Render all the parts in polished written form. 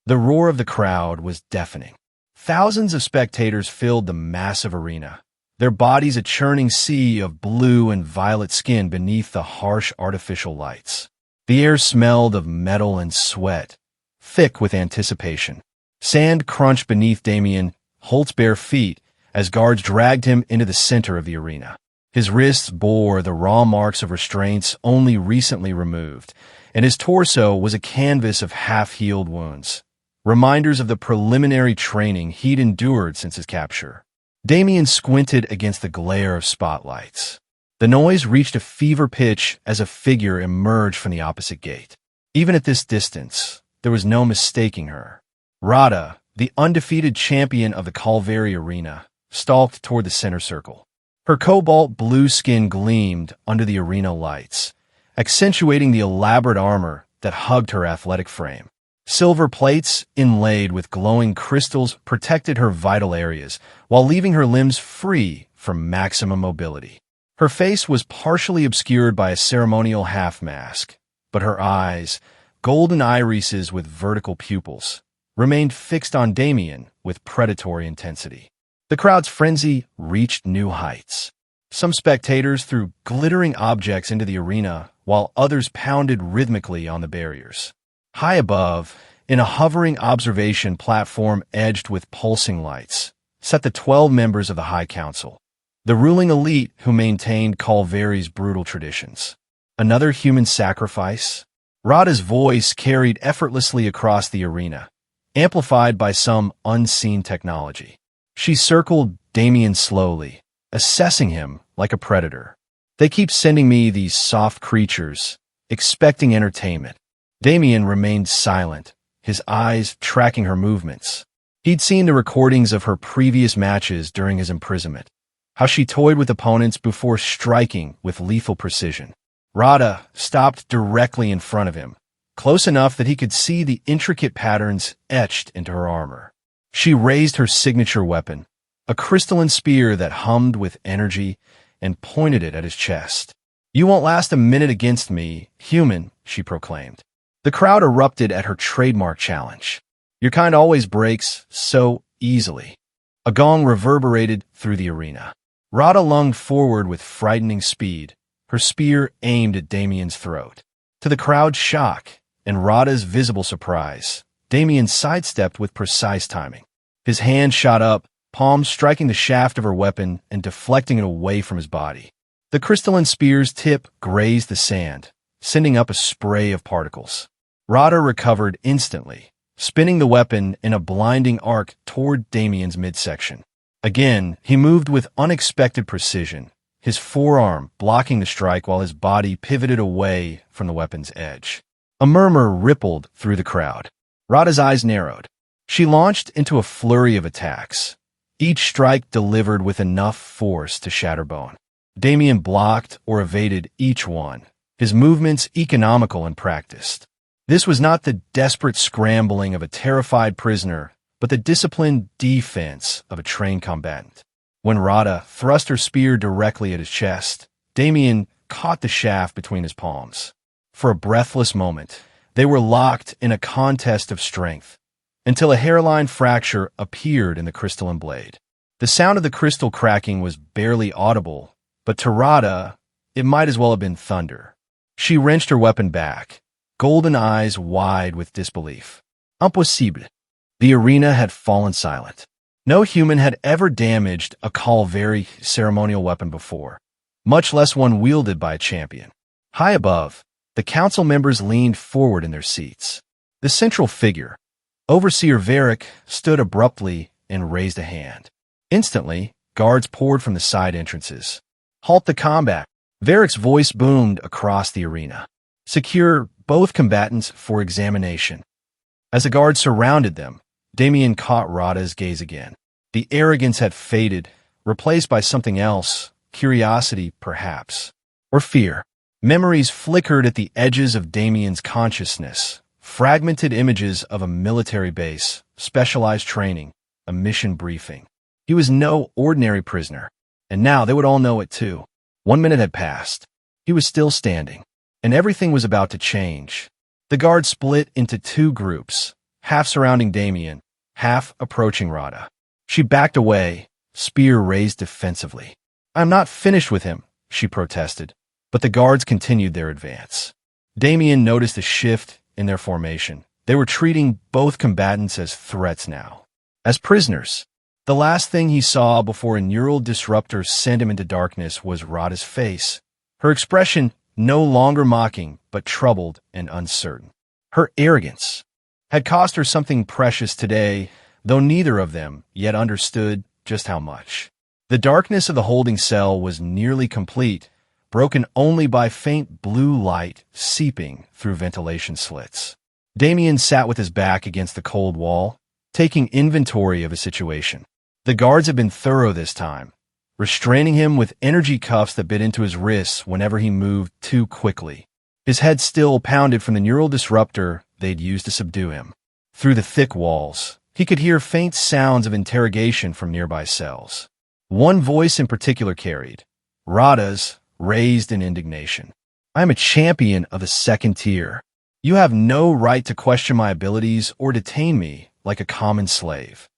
The roar of the crowd was deafening. Thousands of spectators filled the massive arena, their bodies a churning sea of blue and violet skin beneath the harsh artificial lights. The air smelled of metal and sweat, thick with anticipation. Sand crunched beneath Damien Holt's bare feet as guards dragged him into the center of the arena. His wrists bore the raw marks of restraints only recently removed, and his torso was a canvas of half-healed wounds, reminders of the preliminary training he'd endured since his capture. Damien squinted against the glare of spotlights. The noise reached a fever pitch as a figure emerged from the opposite gate. Even at this distance, there was no mistaking her. Rada, the undefeated champion of the Calvary Arena, stalked toward the center circle. Her cobalt blue skin gleamed under the arena lights, accentuating the elaborate armor that hugged her athletic frame. Silver plates, inlaid with glowing crystals, protected her vital areas, while leaving her limbs free for maximum mobility. Her face was partially obscured by a ceremonial half-mask, but her eyes, golden irises with vertical pupils, remained fixed on Damien with predatory intensity. The crowd's frenzy reached new heights. Some spectators threw glittering objects into the arena, while others pounded rhythmically on the barriers. High above, in a hovering observation platform edged with pulsing lights, sat the 12 members of the High Council, the ruling elite who maintained Calvary's brutal traditions. Another human sacrifice? Rada's voice carried effortlessly across the arena, amplified by some unseen technology. She circled Damien slowly, assessing him like a predator. They keep sending me these soft creatures, expecting entertainment. Damien remained silent, his eyes tracking her movements. He'd seen the recordings of her previous matches during his imprisonment, how she toyed with opponents before striking with lethal precision. Rada stopped directly in front of him, close enough that he could see the intricate patterns etched into her armor. She raised her signature weapon, a crystalline spear that hummed with energy, and pointed it at his chest. "You won't last a minute against me, human," she proclaimed. The crowd erupted at her trademark challenge. "Your kind always breaks so easily." A gong reverberated through the arena. Rada lunged forward with frightening speed, her spear aimed at Damien's throat. To the crowd's shock and Rada's visible surprise, Damien sidestepped with precise timing. His hand shot up, palm striking the shaft of her weapon and deflecting it away from his body. The crystalline spear's tip grazed the sand, sending up a spray of particles. Rada recovered instantly, spinning the weapon in a blinding arc toward Damien's midsection. Again, he moved with unexpected precision, his forearm blocking the strike while his body pivoted away from the weapon's edge. A murmur rippled through the crowd. Rada's eyes narrowed. She launched into a flurry of attacks, each strike delivered with enough force to shatter bone. Damien blocked or evaded each one, his movements economical and practiced. This was not the desperate scrambling of a terrified prisoner, but the disciplined defense of a trained combatant. When Rada thrust her spear directly at his chest, Damien caught the shaft between his palms. For a breathless moment, they were locked in a contest of strength, until a hairline fracture appeared in the crystalline blade. The sound of the crystal cracking was barely audible, but to Rada, it might as well have been thunder. She wrenched her weapon back, golden eyes wide with disbelief. Impossible. The arena had fallen silent. No human had ever damaged a Calvary ceremonial weapon before, much less one wielded by a champion. High above, the council members leaned forward in their seats. The central figure, Overseer Varric, stood abruptly and raised a hand. Instantly, guards poured from the side entrances. "Halt the combat!" Varric's voice boomed across the arena. "Secure both combatants for examination." As the guards surrounded them, Damien caught Rada's gaze again. The arrogance had faded, replaced by something else, curiosity, perhaps, or fear. Memories flickered at the edges of Damien's consciousness, fragmented images of a military base, specialized training, a mission briefing. He was no ordinary prisoner, and now they would all know it too. 1 minute had passed. He was still standing, and everything was about to change. The guards split into two groups, half surrounding Damien, half approaching Rada. She backed away, spear raised defensively. "I'm not finished with him," she protested, but the guards continued their advance. Damien noticed a shift in their formation. They were treating both combatants as threats now, as prisoners. The last thing he saw before a neural disruptor sent him into darkness was Rada's face, her expression no longer mocking, but troubled and uncertain. Her arrogance had cost her something precious today, though neither of them yet understood just how much. The darkness of the holding cell was nearly complete, broken only by faint blue light seeping through ventilation slits. Damien sat with his back against the cold wall, taking inventory of his situation. The guards had been thorough this time, restraining him with energy cuffs that bit into his wrists whenever he moved too quickly. His head still pounded from the neural disruptor they'd used to subdue him. Through the thick walls, he could hear faint sounds of interrogation from nearby cells. One voice in particular carried, Rada's, raised in indignation. "I am a champion of the second tier. You have no right to question my abilities or detain me like a common slave."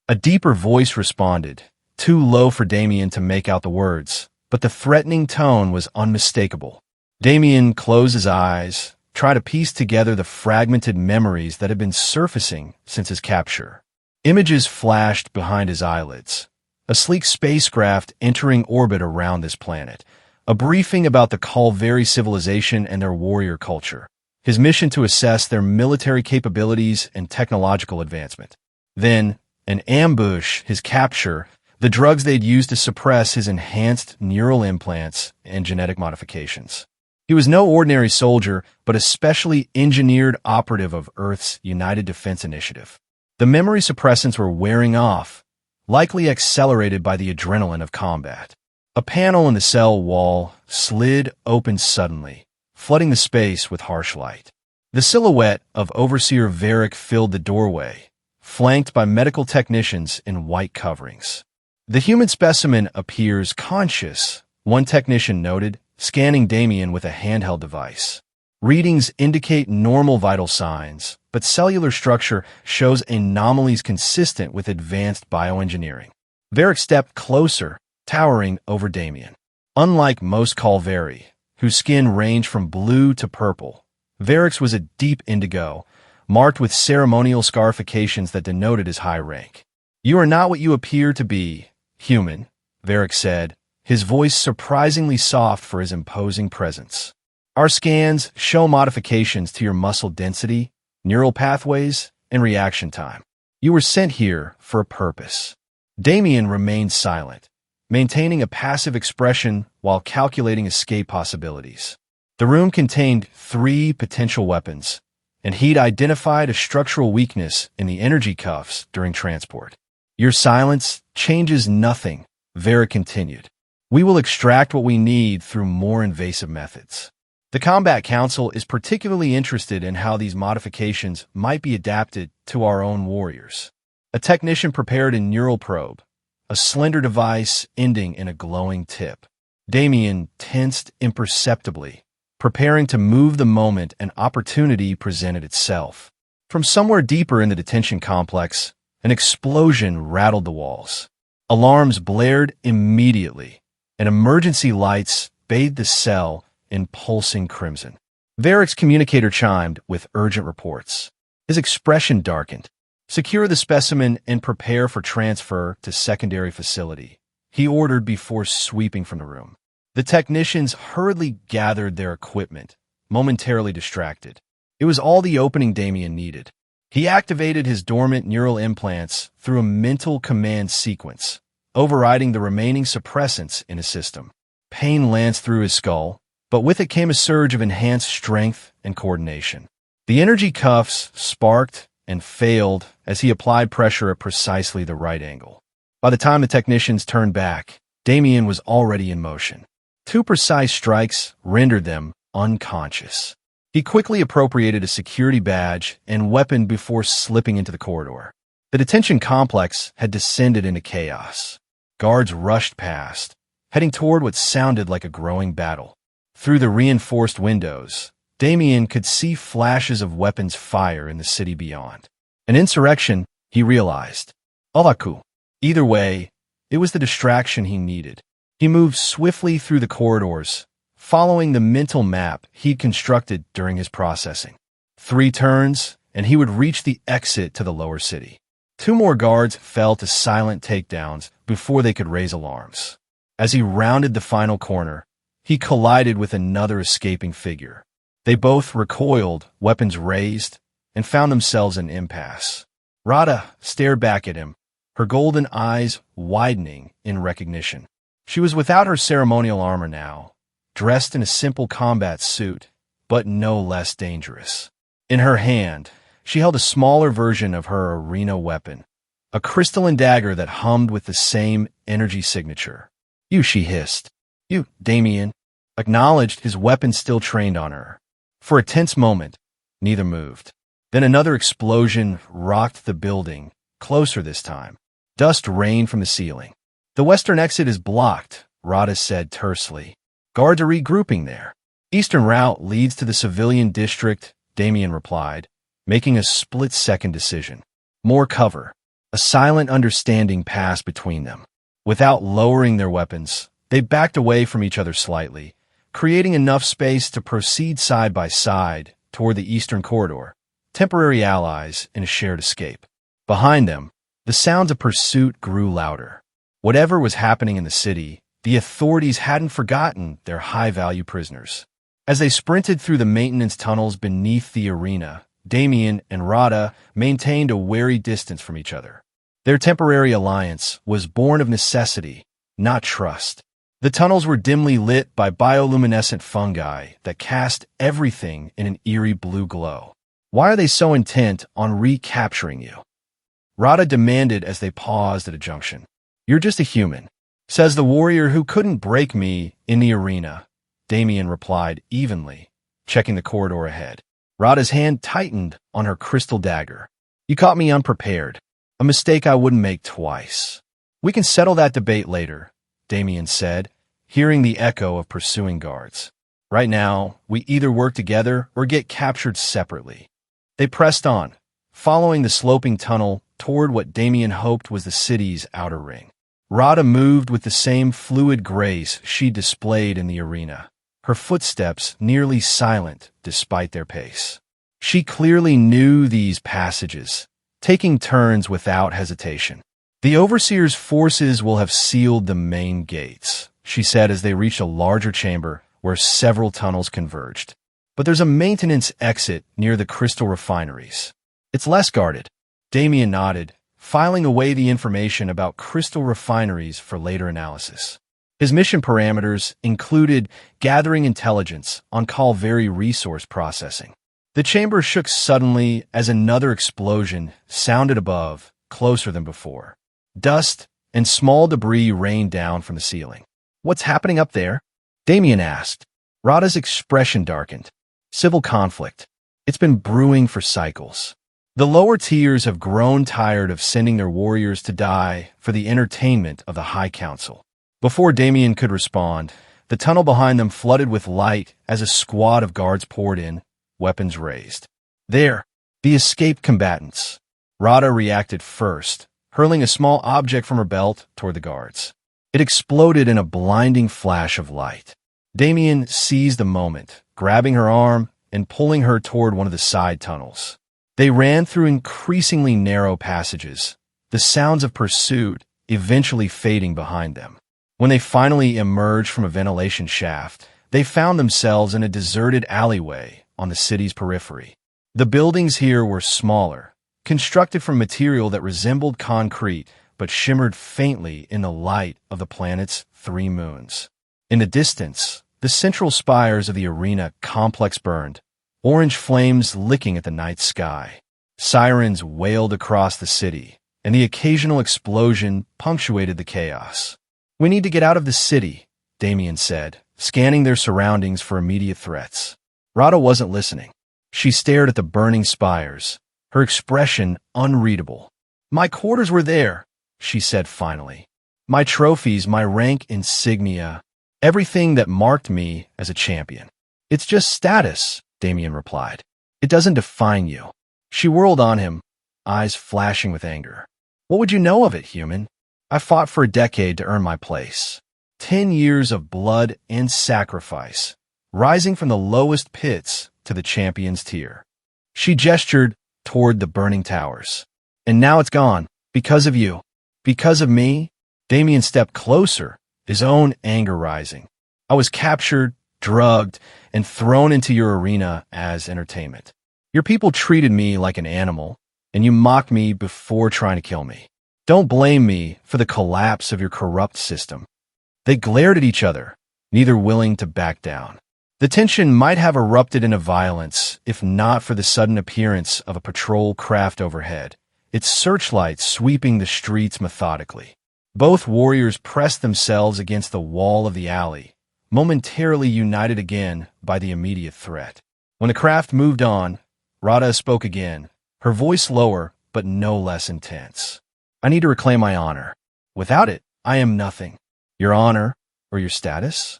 A deeper voice responded, too low for Damien to make out the words, but the threatening tone was unmistakable. Damien closed his eyes, trying to piece together the fragmented memories that had been surfacing since his capture. Images flashed behind his eyelids. A sleek spacecraft entering orbit around this planet. A briefing about the Calvary civilization and their warrior culture. His mission to assess their military capabilities and technological advancement. Then, an ambush, his capture, the drugs they'd used to suppress his enhanced neural implants and genetic modifications. He was no ordinary soldier, but a specially engineered operative of Earth's United Defense Initiative. The memory suppressants were wearing off, likely accelerated by the adrenaline of combat. A panel in the cell wall slid open suddenly, flooding the space with harsh light. The silhouette of Overseer Varric filled the doorway, flanked by medical technicians in white coverings. "The human specimen appears conscious," one technician noted, scanning Damien with a handheld device. "Readings indicate normal vital signs, but cellular structure shows anomalies consistent with advanced bioengineering." Varric stepped closer, towering over Damien. Unlike most Calvary, whose skin ranged from blue to purple, Varric's was a deep indigo, marked with ceremonial scarifications that denoted his high rank. "You are not what you appear to be, human," Varric said, his voice surprisingly soft for his imposing presence. "Our scans show modifications to your muscle density, neural pathways, and reaction time. You were sent here for a purpose." Damien remained silent, maintaining a passive expression while calculating escape possibilities. The room contained 3 potential weapons, and he'd identified a structural weakness in the energy cuffs during transport. "Your silence changes nothing," Varric continued. "We will extract what we need through more invasive methods." The Combat Council is particularly interested in how these modifications might be adapted to our own warriors. A technician prepared a neural probe, a slender device ending in a glowing tip. Damien tensed imperceptibly, preparing to move the moment an opportunity presented itself. From somewhere deeper in the detention complex, an explosion rattled the walls. Alarms blared immediately, and emergency lights bathed the cell in pulsing crimson. Varric's communicator chimed with urgent reports. His expression darkened. "Secure the specimen and prepare for transfer to secondary facility," he ordered before sweeping from the room. The technicians hurriedly gathered their equipment, momentarily distracted. It was all the opening Damien needed. He activated his dormant neural implants through a mental command sequence, overriding the remaining suppressants in his system. Pain lanced through his skull, but with it came a surge of enhanced strength and coordination. The energy cuffs sparked and failed as he applied pressure at precisely the right angle. By the time the technicians turned back, Damien was already in motion. 2 precise strikes rendered them unconscious. He quickly appropriated a security badge and weapon before slipping into the corridor. The detention complex had descended into chaos. Guards rushed past, heading toward what sounded like a growing battle. Through the reinforced windows, Damien could see flashes of weapons fire in the city beyond. An insurrection, he realized. Alaku. Either way, it was the distraction he needed. He moved swiftly through the corridors, following the mental map he'd constructed during his processing. 3 turns, and he would reach the exit to the lower city. 2 more guards fell to silent takedowns before they could raise alarms. As he rounded the final corner, he collided with another escaping figure. They both recoiled, weapons raised, and found themselves in impasse. Rada stared back at him, her golden eyes widening in recognition. She was without her ceremonial armor now, dressed in a simple combat suit, but no less dangerous. In her hand, she held a smaller version of her arena weapon, a crystalline dagger that hummed with the same energy signature. "You," she hissed. "You," Damien acknowledged, his weapon still trained on her. For a tense moment, neither moved. Then another explosion rocked the building, closer this time. Dust rained from the ceiling. "The western exit is blocked," Rada said tersely. "Guards are regrouping there." "Eastern route leads to the civilian district," Damien replied, making a split-second decision. More cover. A silent understanding passed between them. Without lowering their weapons, they backed away from each other slightly, creating enough space to proceed side by side toward the eastern corridor, temporary allies in a shared escape. Behind them, the sounds of pursuit grew louder. Whatever was happening in the city, the authorities hadn't forgotten their high-value prisoners. As they sprinted through the maintenance tunnels beneath the arena, Damien and Rada maintained a wary distance from each other. Their temporary alliance was born of necessity, not trust. The tunnels were dimly lit by bioluminescent fungi that cast everything in an eerie blue glow. "Why are they so intent on recapturing you?" Rada demanded as they paused at a junction. "You're just a human," says the warrior who couldn't break me in the arena, Damien replied evenly, checking the corridor ahead. Rada's hand tightened on her crystal dagger. "You caught me unprepared. A mistake I wouldn't make twice." "We can settle that debate later," Damien said, hearing the echo of pursuing guards. "Right now, we either work together or get captured separately." They pressed on, following the sloping tunnel toward what Damien hoped was the city's outer ring. Rada moved with the same fluid grace she displayed in the arena, her footsteps nearly silent despite their pace. She clearly knew these passages, taking turns without hesitation. "The Overseer's forces will have sealed the main gates," she said as they reached a larger chamber where several tunnels converged. "But there's a maintenance exit near the crystal refineries. It's less guarded." Damien nodded, filing away the information about crystal refineries for later analysis. His mission parameters included gathering intelligence on Calvary resource processing. The chamber shook suddenly as another explosion sounded above, closer than before. Dust and small debris rained down from the ceiling. "What's happening up there?" Damien asked. Rada's expression darkened. "Civil conflict. It's been brewing for cycles. The lower tiers have grown tired of sending their warriors to die for the entertainment of the High Council." Before Damien could respond, the tunnel behind them flooded with light as a squad of guards poured in, weapons raised. "There, the escaped combatants." Rada reacted first, hurling a small object from her belt toward the guards. It exploded in a blinding flash of light. Damien seized the moment, grabbing her arm and pulling her toward one of the side tunnels. They ran through increasingly narrow passages, the sounds of pursuit eventually fading behind them. When they finally emerged from a ventilation shaft, they found themselves in a deserted alleyway on the city's periphery. The buildings here were smaller, constructed from material that resembled concrete but shimmered faintly in the light of the planet's 3 moons. In the distance, the central spires of the arena complex burned, orange flames licking at the night sky. Sirens wailed across the city, and the occasional explosion punctuated the chaos. "We need to get out of the city," Damien said, scanning their surroundings for immediate threats. Rada wasn't listening. She stared at the burning spires, her expression unreadable. "My quarters were there," she said finally. "My trophies, my rank insignia, everything that marked me as a champion." "It's just status," Damien replied. "It doesn't define you." She whirled on him, eyes flashing with anger. What would you know of it, human? I fought for a decade to earn my place. 10 years of blood and sacrifice, rising from the lowest pits to the champion's tier. She gestured toward the burning towers. And now it's gone. Because of you. Because of me? Damien stepped closer, his own anger rising. I was captured, drugged, and thrown into your arena as entertainment. Your people treated me like an animal, and you mocked me before trying to kill me. Don't blame me for the collapse of your corrupt system. They glared at each other, neither willing to back down. The tension might have erupted into violence if not for the sudden appearance of a patrol craft overhead, its searchlights sweeping the streets methodically. Both warriors pressed themselves against the wall of the alley, momentarily united again by the immediate threat. When the craft moved on, Radha spoke again, her voice lower but no less intense. I need to reclaim my honor. Without it, I am nothing. Your honor or your status?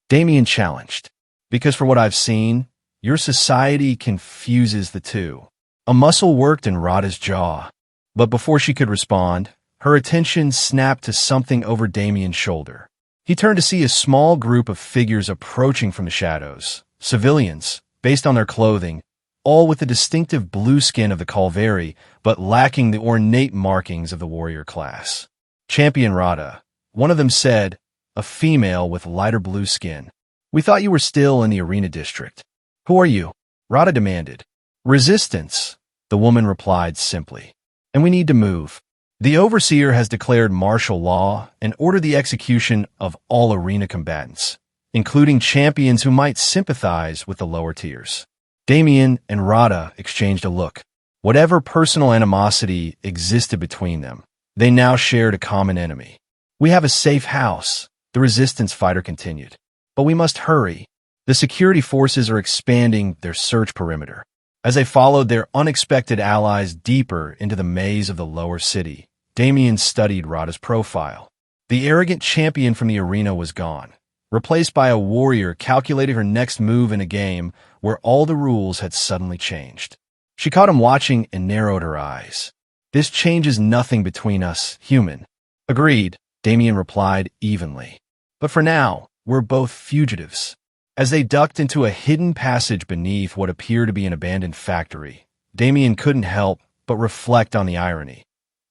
Damien challenged. Because for what I've seen, your society confuses the two. A muscle worked in Radha's jaw. But before she could respond, her attention snapped to something over Damien's shoulder. He turned to see a small group of figures approaching from the shadows. Civilians, based on their clothing, all with the distinctive blue skin of the Calvary, but lacking the ornate markings of the warrior class. Champion Radha, one of them said, a female with lighter blue skin. We thought you were still in the arena district. Who are you? Radha demanded. Resistance, the woman replied simply. And we need to move. The overseer has declared martial law and ordered the execution of all arena combatants, including champions who might sympathize with the lower tiers. Damien and Radha exchanged a look. Whatever personal animosity existed between them, they now shared a common enemy. We have a safe house, the resistance fighter continued. But we must hurry. The security forces are expanding their search perimeter. As they followed their unexpected allies deeper into the maze of the lower city, Damien studied Radha's profile. The arrogant champion from the arena was gone, replaced by a warrior calculating her next move in a game where all the rules had suddenly changed. She caught him watching and narrowed her eyes. This changes nothing between us, human. Agreed, Damien replied evenly. But for now, we're both fugitives. As they ducked into a hidden passage beneath what appeared to be an abandoned factory, Damien couldn't help but reflect on the irony.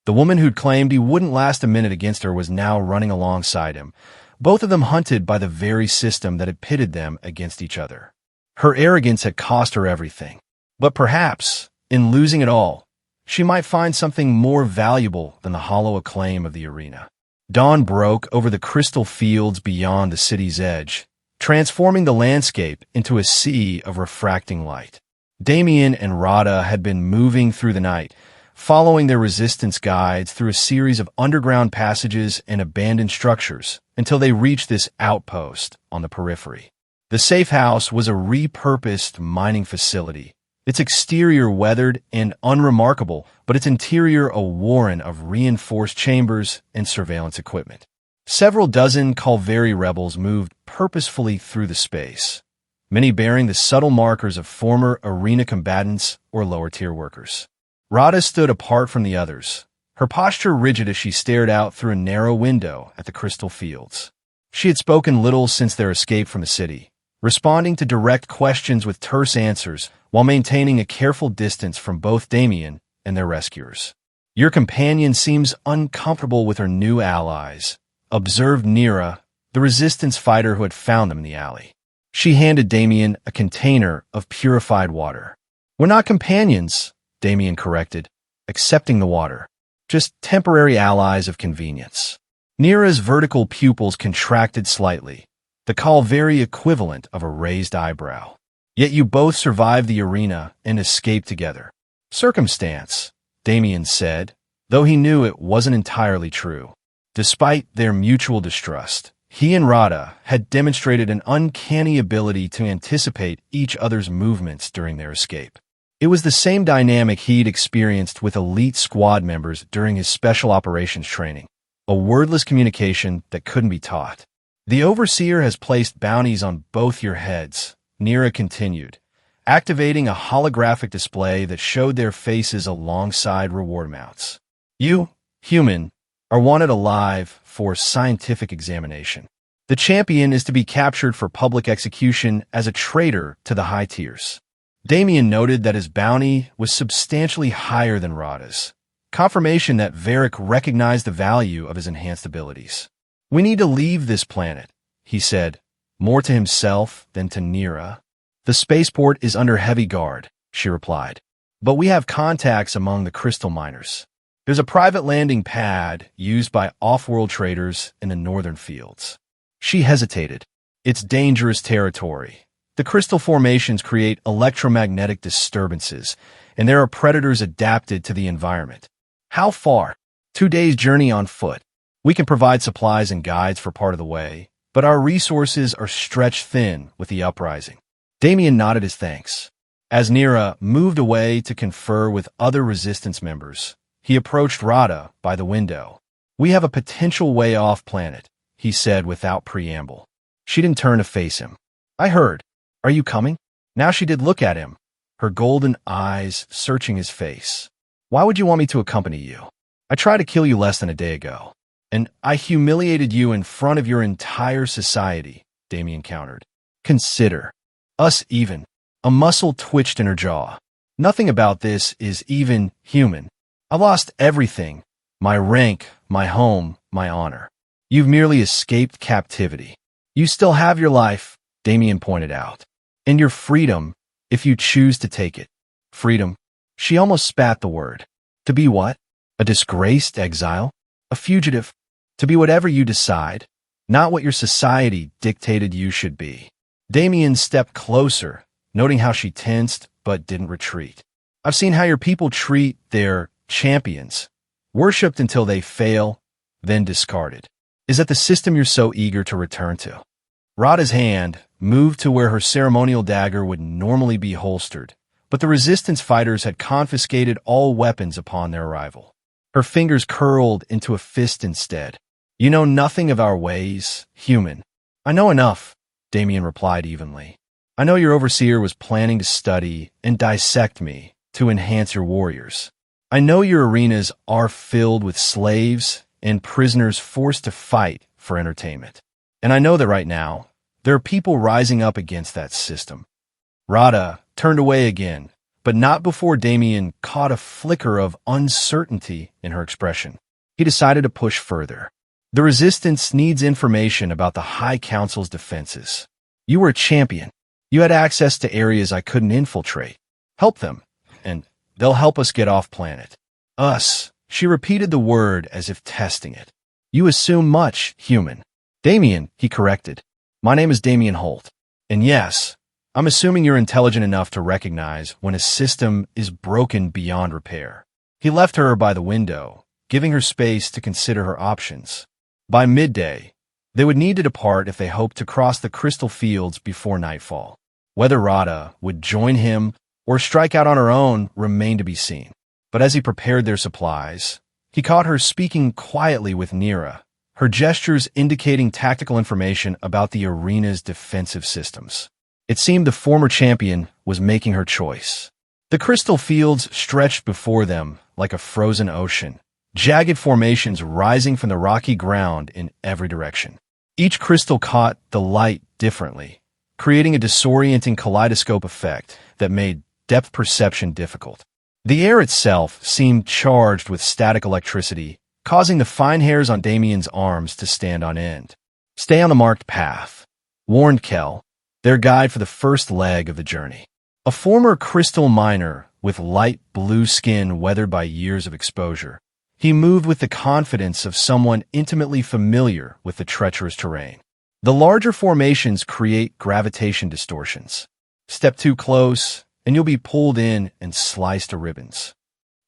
The woman who'd claimed he wouldn't last a minute against her was now running alongside him, both of them hunted by the very system that had pitted them against each other. Her arrogance had cost her everything. But perhaps, in losing it all, she might find something more valuable than the hollow acclaim of the arena. Dawn broke over the crystal fields beyond the city's edge, transforming the landscape into a sea of refracting light. Damien and Radha had been moving through the night, following their resistance guides through a series of underground passages and abandoned structures until they reached this outpost on the periphery. The safe house was a repurposed mining facility, its exterior weathered and unremarkable, but its interior a warren of reinforced chambers and surveillance equipment. Several dozen Calvary rebels moved purposefully through the space, many bearing the subtle markers of former arena combatants or lower-tier workers. Radha stood apart from the others, her posture rigid as she stared out through a narrow window at the crystal fields. She had spoken little since their escape from the city, responding to direct questions with terse answers while maintaining a careful distance from both Damien and their rescuers. Your companion seems uncomfortable with her new allies, observed Nira, the resistance fighter who had found them in the alley. She handed Damien a container of purified water. We're not companions, Damien corrected, accepting the water. Just temporary allies of convenience. Nira's vertical pupils contracted slightly, the Calvary equivalent of a raised eyebrow. Yet you both survived the arena and escaped together. Circumstance, Damien said, though he knew it wasn't entirely true. Despite their mutual distrust, he and Radha had demonstrated an uncanny ability to anticipate each other's movements during their escape. It was the same dynamic he'd experienced with elite squad members during his special operations training, a wordless communication that couldn't be taught. The overseer has placed bounties on both your heads, Nira continued, activating a holographic display that showed their faces alongside reward amounts. You, human, are wanted alive for scientific examination. The champion is to be captured for public execution as a traitor to the high tiers. Damien noted that his bounty was substantially higher than Rada's, confirmation that Varric recognized the value of his enhanced abilities. "We need to leave this planet," he said, more to himself than to Nira. "The spaceport is under heavy guard," she replied. "But we have contacts among the crystal miners. There's a private landing pad used by off-world traders in the northern fields." She hesitated. "It's dangerous territory. The crystal formations create electromagnetic disturbances, and there are predators adapted to the environment." "How far?" 2 days' journey on foot. "We can provide supplies and guides for part of the way, but our resources are stretched thin with the uprising." Damien nodded his thanks. As Nira moved away to confer with other resistance members, he approached Rada by the window. "We have a potential way off planet," he said without preamble. She didn't turn to face him. "I heard. Are you coming?" Now she did look at him, her golden eyes searching his face. "Why would you want me to accompany you? I tried to kill you less than a day ago, and I humiliated you in front of your entire society," Damien countered. "Consider us even." A muscle twitched in her jaw. "Nothing about this is even human. I lost everything, my rank, my home, my honor. You've merely escaped captivity. You still have your life," Damien pointed out, "and your freedom, if you choose to take it." Freedom? She almost spat the word. To be what? A disgraced exile? A fugitive? To be whatever you decide, not what your society dictated you should be. Damien stepped closer, noting how she tensed but didn't retreat. "I've seen how your people treat their champions, worshipped until they fail, then discarded. Is that the system you're so eager to return to?" Rada's hand moved to where her ceremonial dagger would normally be holstered, but the resistance fighters had confiscated all weapons upon their arrival. Her fingers curled into a fist instead. "You know nothing of our ways, human." "I know enough," Damien replied evenly. "I know your overseer was planning to study and dissect me to enhance your warriors. I know your arenas are filled with slaves and prisoners forced to fight for entertainment. And I know that right now, there are people rising up against that system." Rada turned away again, but not before Damien caught a flicker of uncertainty in her expression. He decided to push further. "The resistance needs information about the High Council's defenses. You were a champion. You had access to areas I couldn't infiltrate. Help them, and they'll help us get off planet." "Us." She repeated the word as if testing it. "You assume much, human." "Damien," he corrected. "My name is Damien Holt. And yes, I'm assuming you're intelligent enough to recognize when a system is broken beyond repair." He left her by the window, giving her space to consider her options. By midday, they would need to depart if they hoped to cross the crystal fields before nightfall. Whether Rada would join him or strike out on her own remained to be seen. But as he prepared their supplies, he caught her speaking quietly with Nira, her gestures indicating tactical information about the arena's defensive systems. It seemed the former champion was making her choice. The crystal fields stretched before them like a frozen ocean, jagged formations rising from the rocky ground in every direction. Each crystal caught the light differently, creating a disorienting kaleidoscope effect that made depth perception difficult. The air itself seemed charged with static electricity, causing the fine hairs on Damien's arms to stand on end. "Stay on the marked path," warned Kel, their guide for the first leg of the journey. A former crystal miner with light blue skin weathered by years of exposure, he moved with the confidence of someone intimately familiar with the treacherous terrain. The larger formations create gravitation distortions. Step too close, and you'll be pulled in and sliced to ribbons.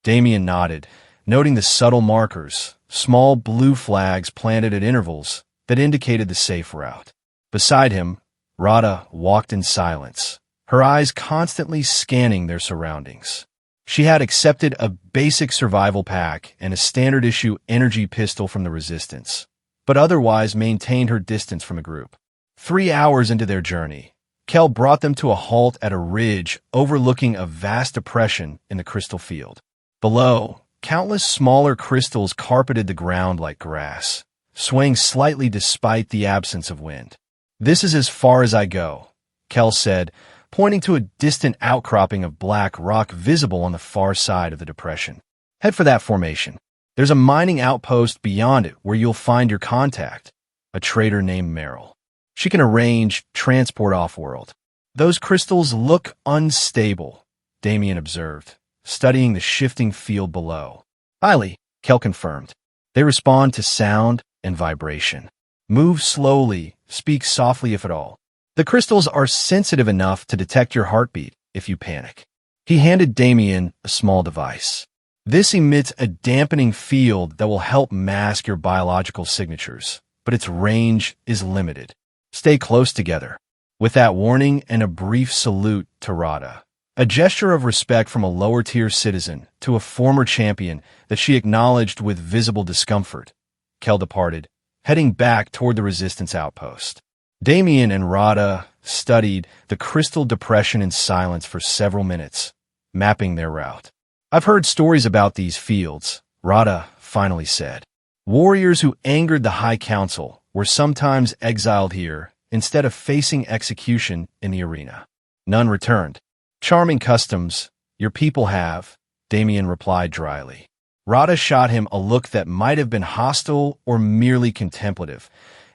Damien nodded, noting the subtle markers, small blue flags planted at intervals that indicated the safe route. Beside him, Rada walked in silence, her eyes constantly scanning their surroundings. She had accepted a basic survival pack and a standard-issue energy pistol from the Resistance, but otherwise maintained her distance from the group. 3 hours into their journey, Kel brought them to a halt at a ridge overlooking a vast depression in the crystal field. Below, countless smaller crystals carpeted the ground like grass, swaying slightly despite the absence of wind. "This is as far as I go," Kel said, pointing to a distant outcropping of black rock visible on the far side of the depression. "Head for that formation. There's a mining outpost beyond it where you'll find your contact, a trader named Merrill. She can arrange transport off-world." "Those crystals look unstable," Damien observed, studying the shifting field below. "Highly," Kel confirmed. "They respond to sound and vibration. Move slowly, speak softly if at all. The crystals are sensitive enough to detect your heartbeat if you panic." He handed Damien a small device. "This emits a dampening field that will help mask your biological signatures, but its range is limited. Stay close together." With that warning and a brief salute to Rada, a gesture of respect from a lower-tier citizen to a former champion that she acknowledged with visible discomfort, Kel departed, heading back toward the resistance outpost. Damien and Rada studied the crystal depression in silence for several minutes, mapping their route. "I've heard stories about these fields," Rada finally said. "Warriors who angered the High Council were sometimes exiled here instead of facing execution in the arena. None returned." "Charming customs your people have," Damien replied dryly. Rada shot him a look that might have been hostile or merely contemplative.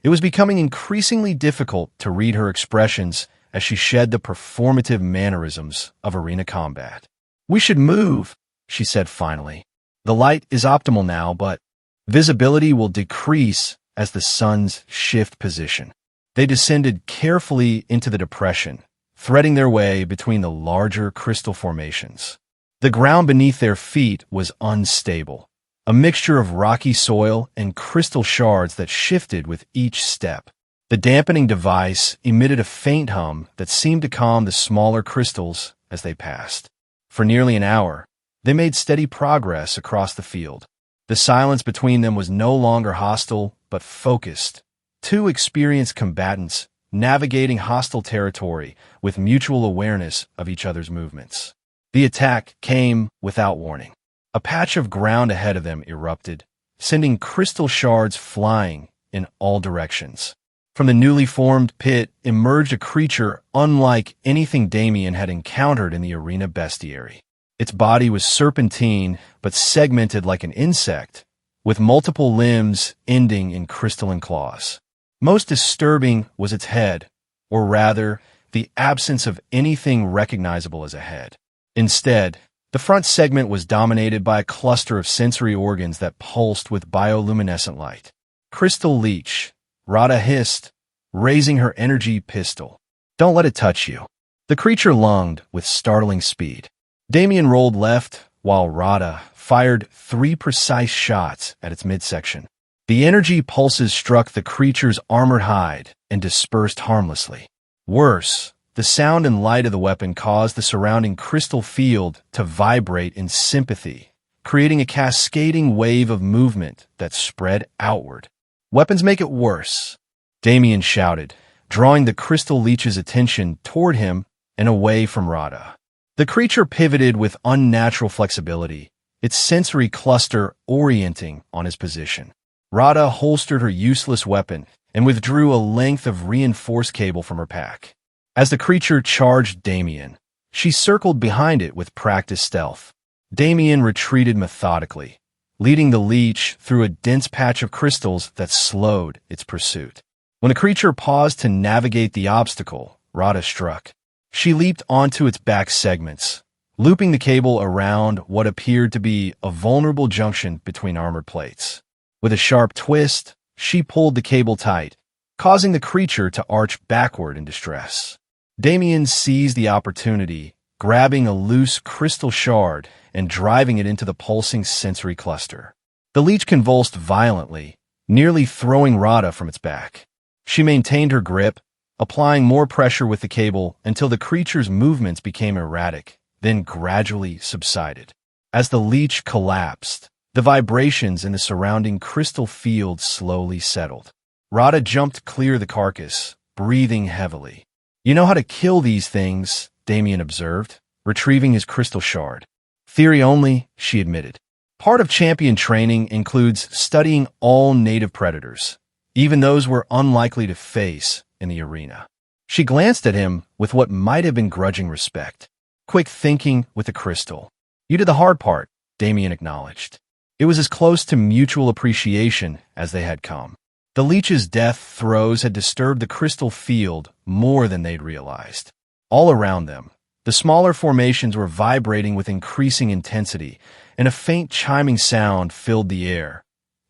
It was becoming increasingly difficult to read her expressions as she shed the performative mannerisms of arena combat. "We should move," she said finally. "The light is optimal now, but visibility will decrease as the suns shift position." They descended carefully into the depression, threading their way between the larger crystal formations. The ground beneath their feet was unstable, a mixture of rocky soil and crystal shards that shifted with each step. The dampening device emitted a faint hum that seemed to calm the smaller crystals as they passed. For nearly an hour, they made steady progress across the field. The silence between them was no longer hostile, but focused. Two experienced combatants navigating hostile territory with mutual awareness of each other's movements. The attack came without warning. A patch of ground ahead of them erupted, sending crystal shards flying in all directions. From the newly formed pit emerged a creature unlike anything Damien had encountered in the arena bestiary. Its body was serpentine but segmented like an insect, with multiple limbs ending in crystalline claws. Most disturbing was its head, or rather, the absence of anything recognizable as a head. Instead, the front segment was dominated by a cluster of sensory organs that pulsed with bioluminescent light. "Crystal leech," Rada hissed, raising her energy pistol. "Don't let it touch you." The creature lunged with startling speed. Damien rolled left, while Rada fired 3 precise shots at its midsection. The energy pulses struck the creature's armored hide and dispersed harmlessly. Worse, the sound and light of the weapon caused the surrounding crystal field to vibrate in sympathy, creating a cascading wave of movement that spread outward. "Weapons make it worse," Damien shouted, drawing the crystal leech's attention toward him and away from Rada. The creature pivoted with unnatural flexibility, its sensory cluster orienting on his position. Rada holstered her useless weapon and withdrew a length of reinforced cable from her pack. As the creature charged Damien, she circled behind it with practiced stealth. Damien retreated methodically, leading the leech through a dense patch of crystals that slowed its pursuit. When the creature paused to navigate the obstacle, Rada struck. She leaped onto its back segments, looping the cable around what appeared to be a vulnerable junction between armored plates. With a sharp twist, she pulled the cable tight, causing the creature to arch backward in distress. Damien seized the opportunity, grabbing a loose crystal shard and driving it into the pulsing sensory cluster. The leech convulsed violently, nearly throwing Rada from its back. She maintained her grip, applying more pressure with the cable until the creature's movements became erratic, then gradually subsided. As the leech collapsed, the vibrations in the surrounding crystal field slowly settled. Rada jumped clear of the carcass, breathing heavily. You know how to kill these things, Damien observed, retrieving his crystal shard. Theory only, she admitted. Part of champion training includes studying all native predators, even those we're unlikely to face in the arena. She glanced at him with what might have been grudging respect. Quick thinking with the crystal. You did the hard part, Damien acknowledged. It was as close to mutual appreciation as they had come. The leech's death throes had disturbed the crystal field more than they'd realized. All around them, the smaller formations were vibrating with increasing intensity, and a faint chiming sound filled the air,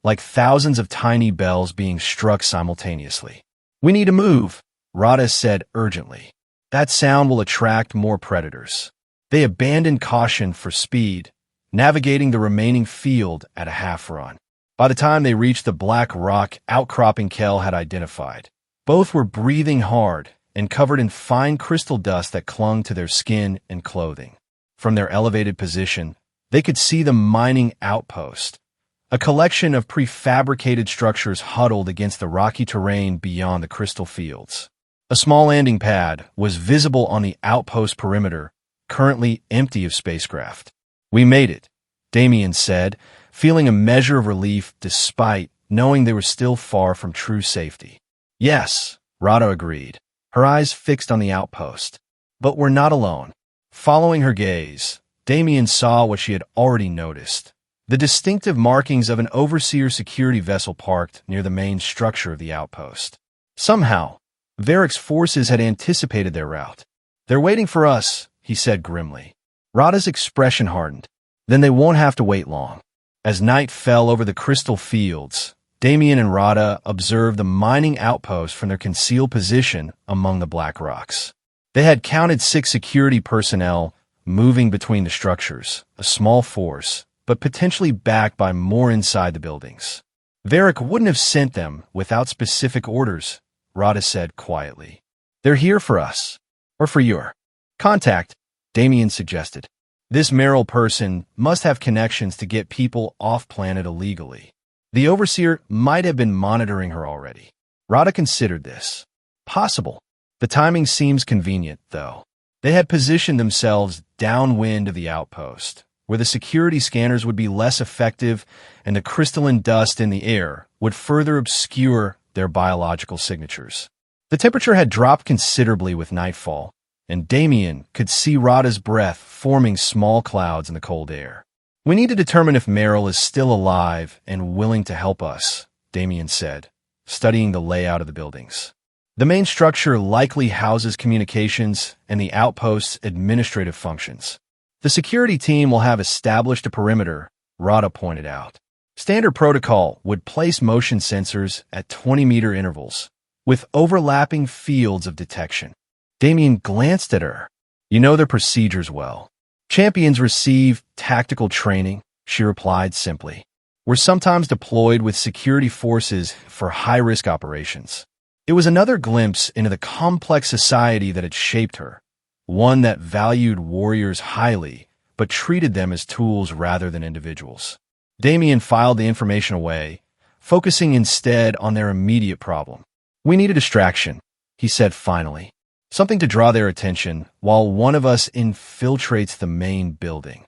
like thousands of tiny bells being struck simultaneously. We need to move, Rada said urgently. That sound will attract more predators. They abandoned caution for speed, navigating the remaining field at a half-run. By the time they reached the black rock outcropping Kel had identified, both were breathing hard and covered in fine crystal dust that clung to their skin and clothing. From their elevated position, they could see the mining outpost, a collection of prefabricated structures huddled against the rocky terrain beyond the crystal fields. A small landing pad was visible on the outpost perimeter, currently empty of spacecraft. We made it, Damien said, feeling a measure of relief despite knowing they were still far from true safety. Yes, Rada agreed, her eyes fixed on the outpost. But we're not alone. Following her gaze, Damien saw what she had already noticed. The distinctive markings of an overseer security vessel parked near the main structure of the outpost. Somehow, Varric's forces had anticipated their route. They're waiting for us, he said grimly. Rada's expression hardened. Then they won't have to wait long. As night fell over the crystal fields, Damien and Rada observed the mining outpost from their concealed position among the black rocks. They had counted 6 security personnel moving between the structures, a small force, but potentially backed by more inside the buildings. Varric wouldn't have sent them without specific orders, Rada said quietly. They're here for us, or for your contact, Damien suggested. This Merrill person must have connections to get people off-planet illegally. The Overseer might have been monitoring her already. Rada considered this. Possible. The timing seems convenient, though. They had positioned themselves downwind of the outpost, where the security scanners would be less effective and the crystalline dust in the air would further obscure their biological signatures. The temperature had dropped considerably with nightfall, and Damien could see Rada's breath forming small clouds in the cold air. We need to determine if Merrill is still alive and willing to help us, Damien said, studying the layout of the buildings. The main structure likely houses communications and the outpost's administrative functions. The security team will have established a perimeter, Rada pointed out. Standard protocol would place motion sensors at 20-meter intervals, with overlapping fields of detection. Damien glanced at her. You know their procedures well. Champions receive tactical training, she replied simply. We're sometimes deployed with security forces for high-risk operations. It was another glimpse into the complex society that had shaped her, one that valued warriors highly, but treated them as tools rather than individuals. Damien filed the information away, focusing instead on their immediate problem. We need a distraction, he said finally. Something to draw their attention while one of us infiltrates the main building.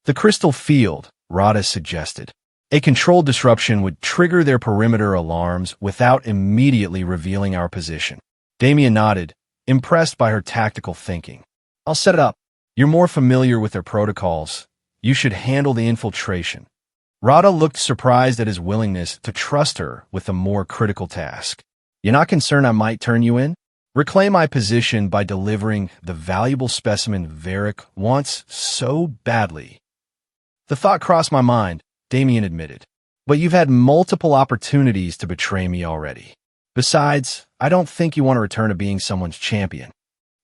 The crystal field, Rada suggested. A controlled disruption would trigger their perimeter alarms without immediately revealing our position. Damien nodded, impressed by her tactical thinking. I'll set it up. You're more familiar with their protocols. You should handle the infiltration. Rada looked surprised at his willingness to trust her with the more critical task. You're not concerned I might turn you in? Reclaim my position by delivering the valuable specimen Varric wants so badly. The thought crossed my mind, Damien admitted. But you've had multiple opportunities to betray me already. Besides, I don't think you want to return to being someone's champion.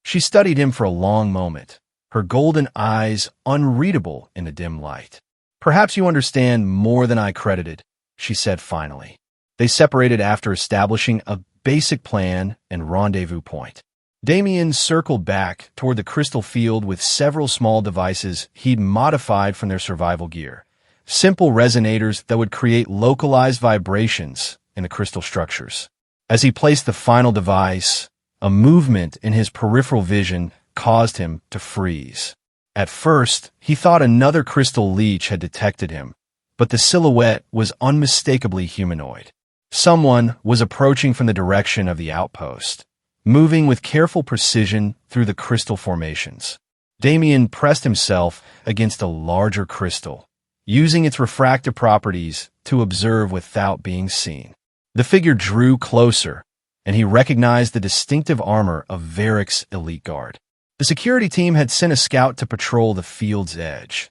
She studied him for a long moment, her golden eyes unreadable in the dim light. Perhaps you understand more than I credited, she said finally. They separated after establishing a basic plan and rendezvous point. Damien circled back toward the crystal field with several small devices he'd modified from their survival gear. Simple resonators that would create localized vibrations in the crystal structures. As he placed the final device, A movement in his peripheral vision caused him to freeze. At first, he thought another crystal leech had detected him, but the silhouette was unmistakably humanoid. Someone was approaching from the direction of the outpost, moving with careful precision through the crystal formations. Damien pressed himself against a larger crystal, using its refractive properties to observe without being seen. The figure drew closer, and he recognized the distinctive armor of Varric's elite guard. The security team had sent a scout to patrol the field's edge,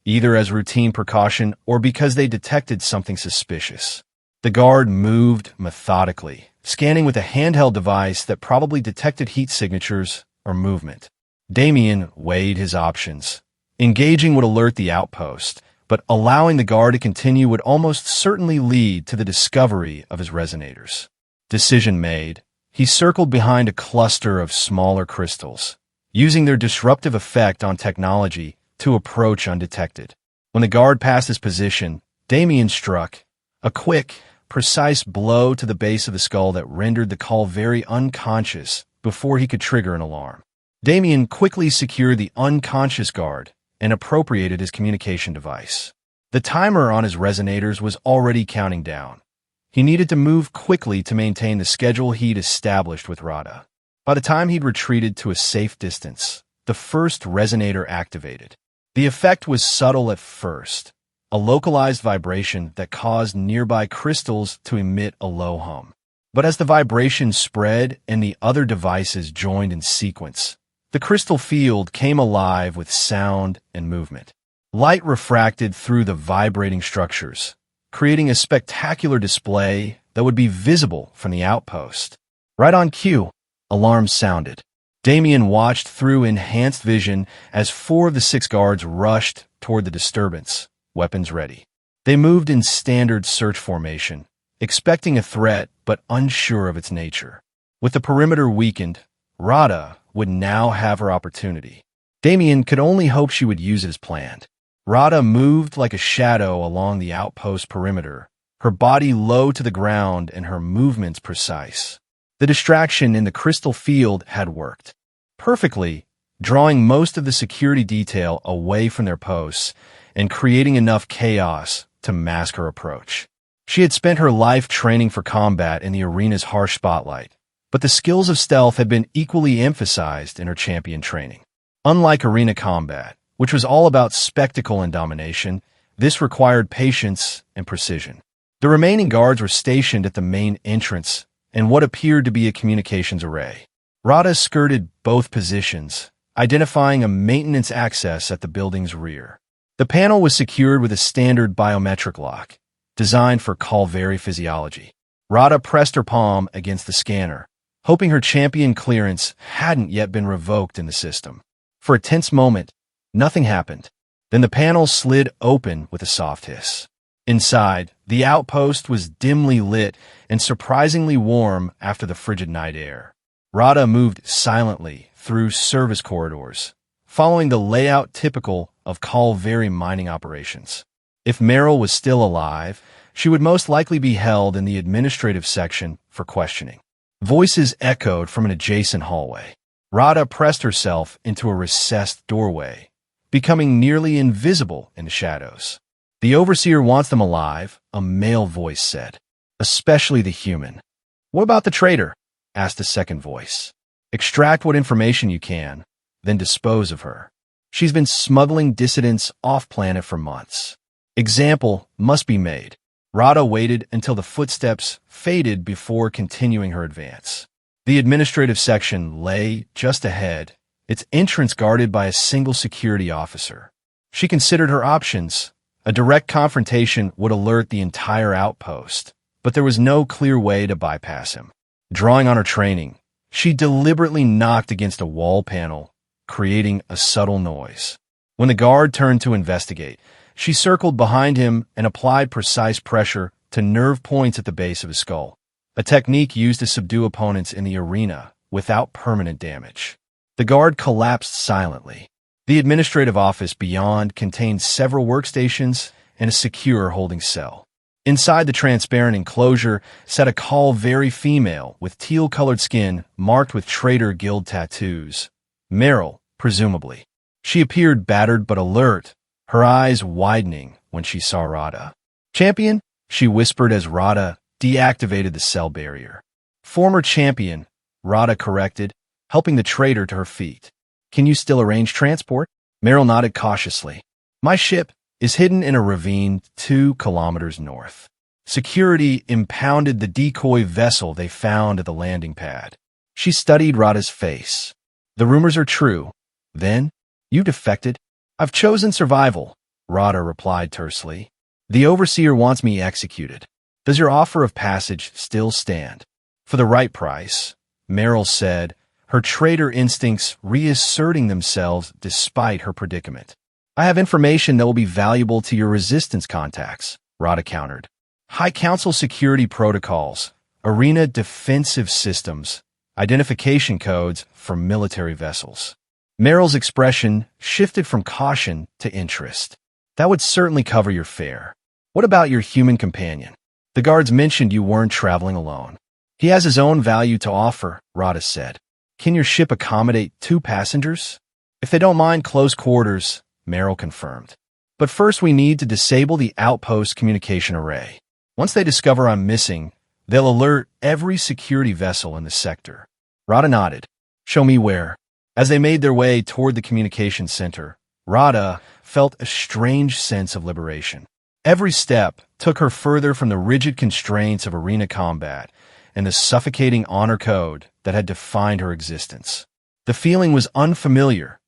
either as routine precaution or because they detected something suspicious. The guard moved methodically, scanning with a handheld device that probably detected heat signatures or movement. Damien weighed his options. Engaging would alert the outpost, but allowing the guard to continue would almost certainly lead to the discovery of his resonators. Decision made, he circled behind a cluster of smaller crystals, using their disruptive effect on technology to approach undetected. When the guard passed his position, Damien struck a quick, precise blow to the base of the skull that rendered the Calvary unconscious before he could trigger an alarm. Damien quickly secured the unconscious guard and appropriated his communication device. The timer on his resonators was already counting down. He needed to move quickly to maintain the schedule he'd established with Rada. By the time he'd retreated to a safe distance, the first resonator activated. The effect was subtle at first, a localized vibration that caused nearby crystals to emit a low hum. But as the vibration spread and the other devices joined in sequence, the crystal field came alive with sound and movement. Light refracted through the vibrating structures, creating a spectacular display that would be visible from the outpost. Right on cue, alarms sounded. Damien watched through enhanced vision as 4 of the 6 guards rushed toward the disturbance, weapons ready. They moved in standard search formation, expecting a threat but unsure of its nature. With the perimeter weakened, Rada would now have her opportunity. Damien could only hope she would use it as planned. Rada moved like a shadow along the outpost perimeter, her body low to the ground and her movements precise. The distraction in the crystal field had worked perfectly, drawing most of the security detail away from their posts and creating enough chaos to mask her approach. She had spent her life training for combat in the arena's harsh spotlight, but the skills of stealth had been equally emphasized in her champion training. Unlike arena combat, which was all about spectacle and domination, this required patience and precision. The remaining guards were stationed at the main entrance and what appeared to be a communications array. Rada skirted both positions, identifying a maintenance access at the building's rear. The panel was secured with a standard biometric lock, designed for Calvary physiology. Rada pressed her palm against the scanner, hoping her champion clearance hadn't yet been revoked in the system. For a tense moment, nothing happened. Then the panel slid open with a soft hiss. Inside, the outpost was dimly lit and surprisingly warm after the frigid night air. Rada moved silently through service corridors, following the layout typical of Calvary mining operations. If Meryl was still alive, she would most likely be held in the administrative section for questioning. Voices echoed from an adjacent hallway. Rada pressed herself into a recessed doorway, becoming nearly invisible in the shadows. "The Overseer wants them alive," a male voice said. "Especially the human." "What about the traitor?" asked a second voice. "Extract what information you can, then dispose of her. She's been smuggling dissidents off-planet for months. Example must be made." Rada waited until the footsteps faded before continuing her advance. The administrative section lay just ahead, its entrance guarded by a single security officer. She considered her options. A direct confrontation would alert the entire outpost, but there was no clear way to bypass him. Drawing on her training, she deliberately knocked against a wall panel, creating a subtle noise. When the guard turned to investigate, she circled behind him and applied precise pressure to nerve points at the base of his skull, a technique used to subdue opponents in the arena without permanent damage. The guard collapsed silently. The administrative office beyond contained several workstations and a secure holding cell. Inside the transparent enclosure sat a very female with teal-colored skin marked with Traitor Guild tattoos. Meryl, presumably. She appeared battered but alert, her eyes widening when she saw Rada. "Champion?" she whispered as Rada deactivated the cell barrier. "Former champion," Rada corrected, helping the traitor to her feet. "Can you still arrange transport?" Meryl nodded cautiously. "My ship is hidden in a ravine 2 kilometers north." Security impounded the decoy vessel they found at the landing pad. She studied Rada's face. "The rumors are true. Then, you defected?" "I've chosen survival," Rada replied tersely. "The Overseer wants me executed. Does your offer of passage still stand?" "For the right price," Meryl said, her traitor instincts reasserting themselves despite her predicament. "I have information that will be valuable to your resistance contacts," Rada countered. "High Council security protocols, arena defensive systems, identification codes for military vessels." Meryl's expression shifted from caution to interest. "That would certainly cover your fare. What about your human companion? The guards mentioned you weren't traveling alone." "He has his own value to offer," Rada said. "Can your ship accommodate 2 passengers?" "If they don't mind close quarters," Meryl confirmed. "But first we need to disable the outpost communication array. Once they discover I'm missing, they'll alert every security vessel in the sector." Rada nodded. "Show me where." As they made their way toward the communication center, Rada felt a strange sense of liberation. Every step took her further from the rigid constraints of arena combat and the suffocating honor code that had defined her existence. The feeling was unfamiliar,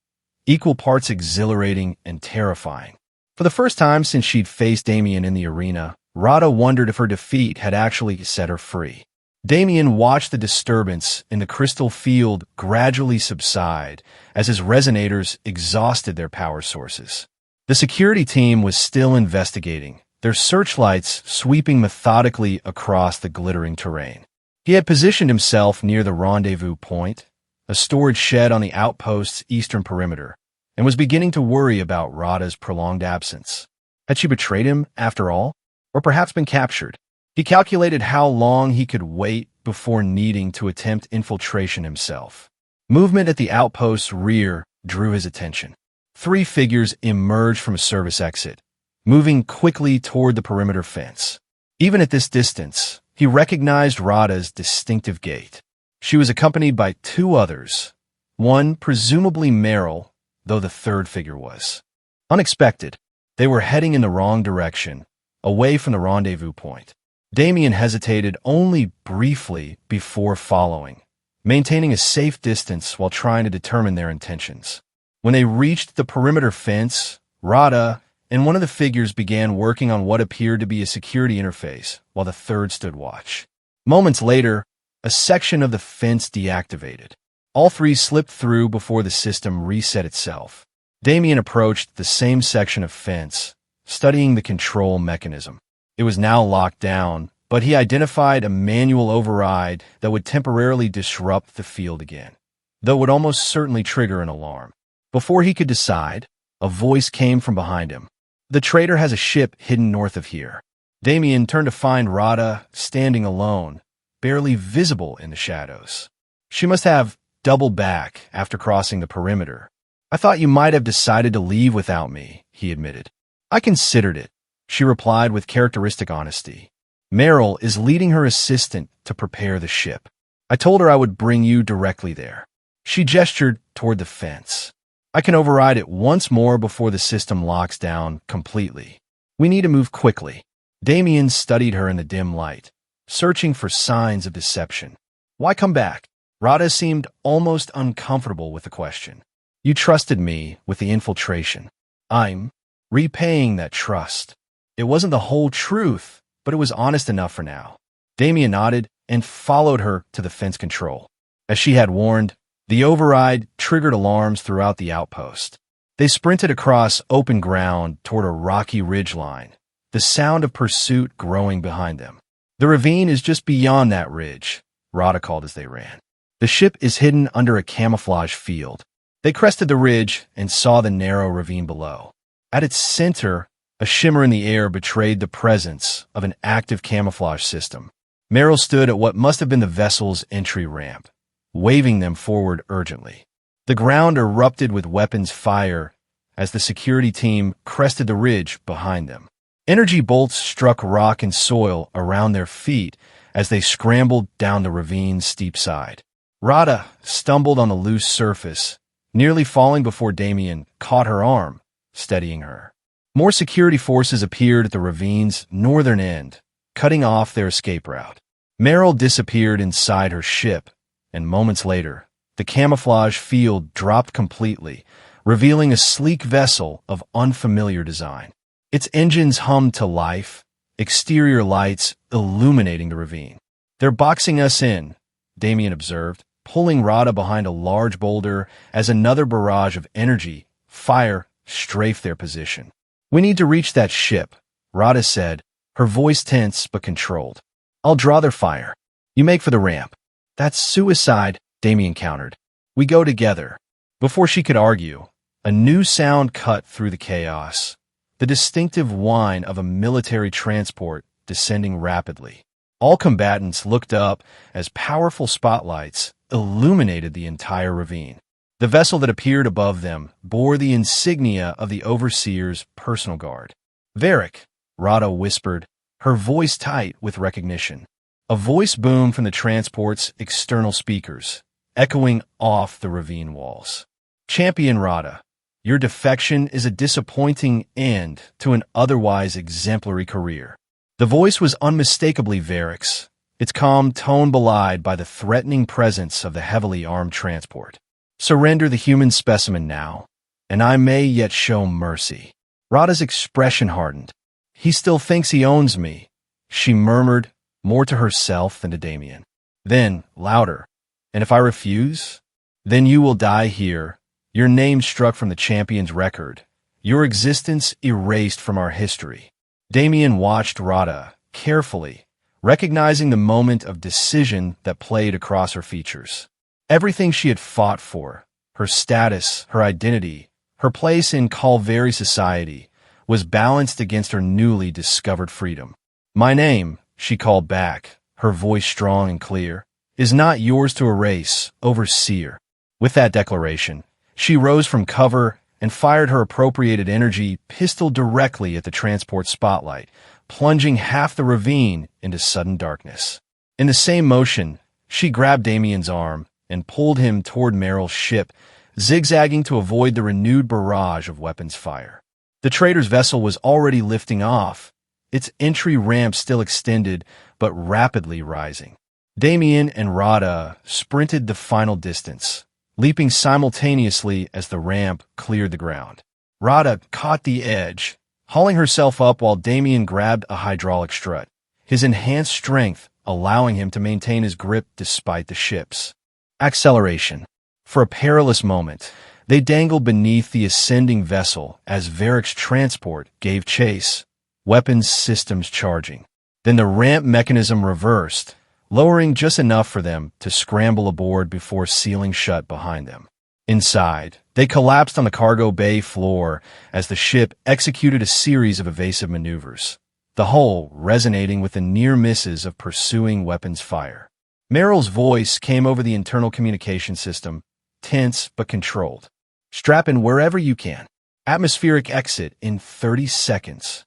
equal parts exhilarating and terrifying. For the first time since she'd faced Damien in the arena, Rada wondered if her defeat had actually set her free. Damien watched the disturbance in the crystal field gradually subside as his resonators exhausted their power sources. The security team was still investigating, their searchlights sweeping methodically across the glittering terrain. He had positioned himself near the rendezvous point, a storage shed on the outpost's eastern perimeter, and was beginning to worry about Rada's prolonged absence. Had she betrayed him, after all? Or perhaps been captured? He calculated how long he could wait before needing to attempt infiltration himself. Movement at the outpost's rear drew his attention. 3 figures emerged from a service exit, moving quickly toward the perimeter fence. Even at this distance, he recognized Rada's distinctive gait. She was accompanied by 2 others, one presumably Meryl, though the third figure was unexpected. They were heading in the wrong direction, away from the rendezvous point. Damien hesitated only briefly before following, maintaining a safe distance while trying to determine their intentions. When they reached the perimeter fence, Rada and one of the figures began working on what appeared to be a security interface, while the third stood watch. Moments later, a section of the fence deactivated. All 3 slipped through before the system reset itself. Damien approached the same section of fence, studying the control mechanism. It was now locked down, but he identified a manual override that would temporarily disrupt the field again, though it would almost certainly trigger an alarm. Before he could decide, a voice came from behind him. "The traitor has a ship hidden north of here." Damien turned to find Rada standing alone, barely visible in the shadows. "She must have doubled back after crossing the perimeter. I thought you might have decided to leave without me," he admitted. "I considered it," she replied with characteristic honesty. "Meryl is leading her assistant to prepare the ship. I told her I would bring you directly there." She gestured toward the fence. "I can override it once more before the system locks down completely. We need to move quickly." Damien studied her in the dim light, searching for signs of deception. "Why come back?" Rada seemed almost uncomfortable with the question. "You trusted me with the infiltration. I'm repaying that trust." It wasn't the whole truth, but it was honest enough for now. Damien nodded and followed her to the fence control. As she had warned, the override triggered alarms throughout the outpost. They sprinted across open ground toward a rocky ridgeline, the sound of pursuit growing behind them. "The ravine is just beyond that ridge," Rada called as they ran. "The ship is hidden under a camouflage field." They crested the ridge and saw the narrow ravine below. At its center, A shimmer in the air betrayed the presence of an active camouflage system. Meryl stood at what must have been the vessel's entry ramp, waving them forward urgently. The ground erupted with weapons fire as the security team crested the ridge behind them. Energy bolts struck rock and soil around their feet as they scrambled down the ravine's steep side. Rada stumbled on the loose surface, nearly falling before Damien caught her arm, steadying her. More security forces appeared at the ravine's northern end, cutting off their escape route. Meryl disappeared inside her ship, and moments later, the camouflage field dropped completely, revealing a sleek vessel of unfamiliar design. Its engines hummed to life, exterior lights illuminating the ravine. "They're boxing us in," Damien observed, pulling Rada behind a large boulder as another barrage of energy, fire, strafed their position. "We need to reach that ship," Rada said, her voice tense but controlled. "I'll draw their fire. You make for the ramp." "That's suicide," Damien countered. "We go together." Before she could argue, a new sound cut through the chaos, the distinctive whine of a military transport descending rapidly. All combatants looked up as powerful spotlights illuminated the entire ravine. The vessel that appeared above them bore the insignia of the Overseer's personal guard. "Varric," Rada whispered, her voice tight with recognition. A voice boomed from the transport's external speakers, echoing off the ravine walls. "Champion Rada, your defection is a disappointing end to an otherwise exemplary career." The voice was unmistakably Varric's, its calm tone belied by the threatening presence of the heavily armed transport. "Surrender the human specimen now, and I may yet show mercy." Rada's expression hardened. "He still thinks he owns me," she murmured, more to herself than to Damien. Then, louder, "And if I refuse? Then you will die here, your name struck from the champion's record, your existence erased from our history." Damien watched Rada carefully, recognizing the moment of decision that played across her features. Everything she had fought for, her status, her identity, her place in Calvary society, was balanced against her newly discovered freedom. "My name," she called back, her voice strong and clear, "is not yours to erase, Overseer." With that declaration, she rose from cover and fired her appropriated energy pistol directly at the transport spotlight, plunging half the ravine into sudden darkness. In the same motion, she grabbed Damien's arm and pulled him toward Meryl's ship, zigzagging to avoid the renewed barrage of weapons fire. The trader's vessel was already lifting off, its entry ramp still extended but rapidly rising. Damien and Rada sprinted the final distance, leaping simultaneously as the ramp cleared the ground. Rada caught the edge, hauling herself up while Damien grabbed a hydraulic strut, his enhanced strength allowing him to maintain his grip despite the ship's acceleration. For a perilous moment, they dangled beneath the ascending vessel as Varric's transport gave chase, weapons systems charging. Then the ramp mechanism reversed, lowering just enough for them to scramble aboard before sealing shut behind them. Inside, they collapsed on the cargo bay floor as the ship executed a series of evasive maneuvers, the hull resonating with the near misses of pursuing weapons fire. Meryl's voice came over the internal communication system, tense but controlled. "Strap in wherever you can. Atmospheric exit in 30 seconds.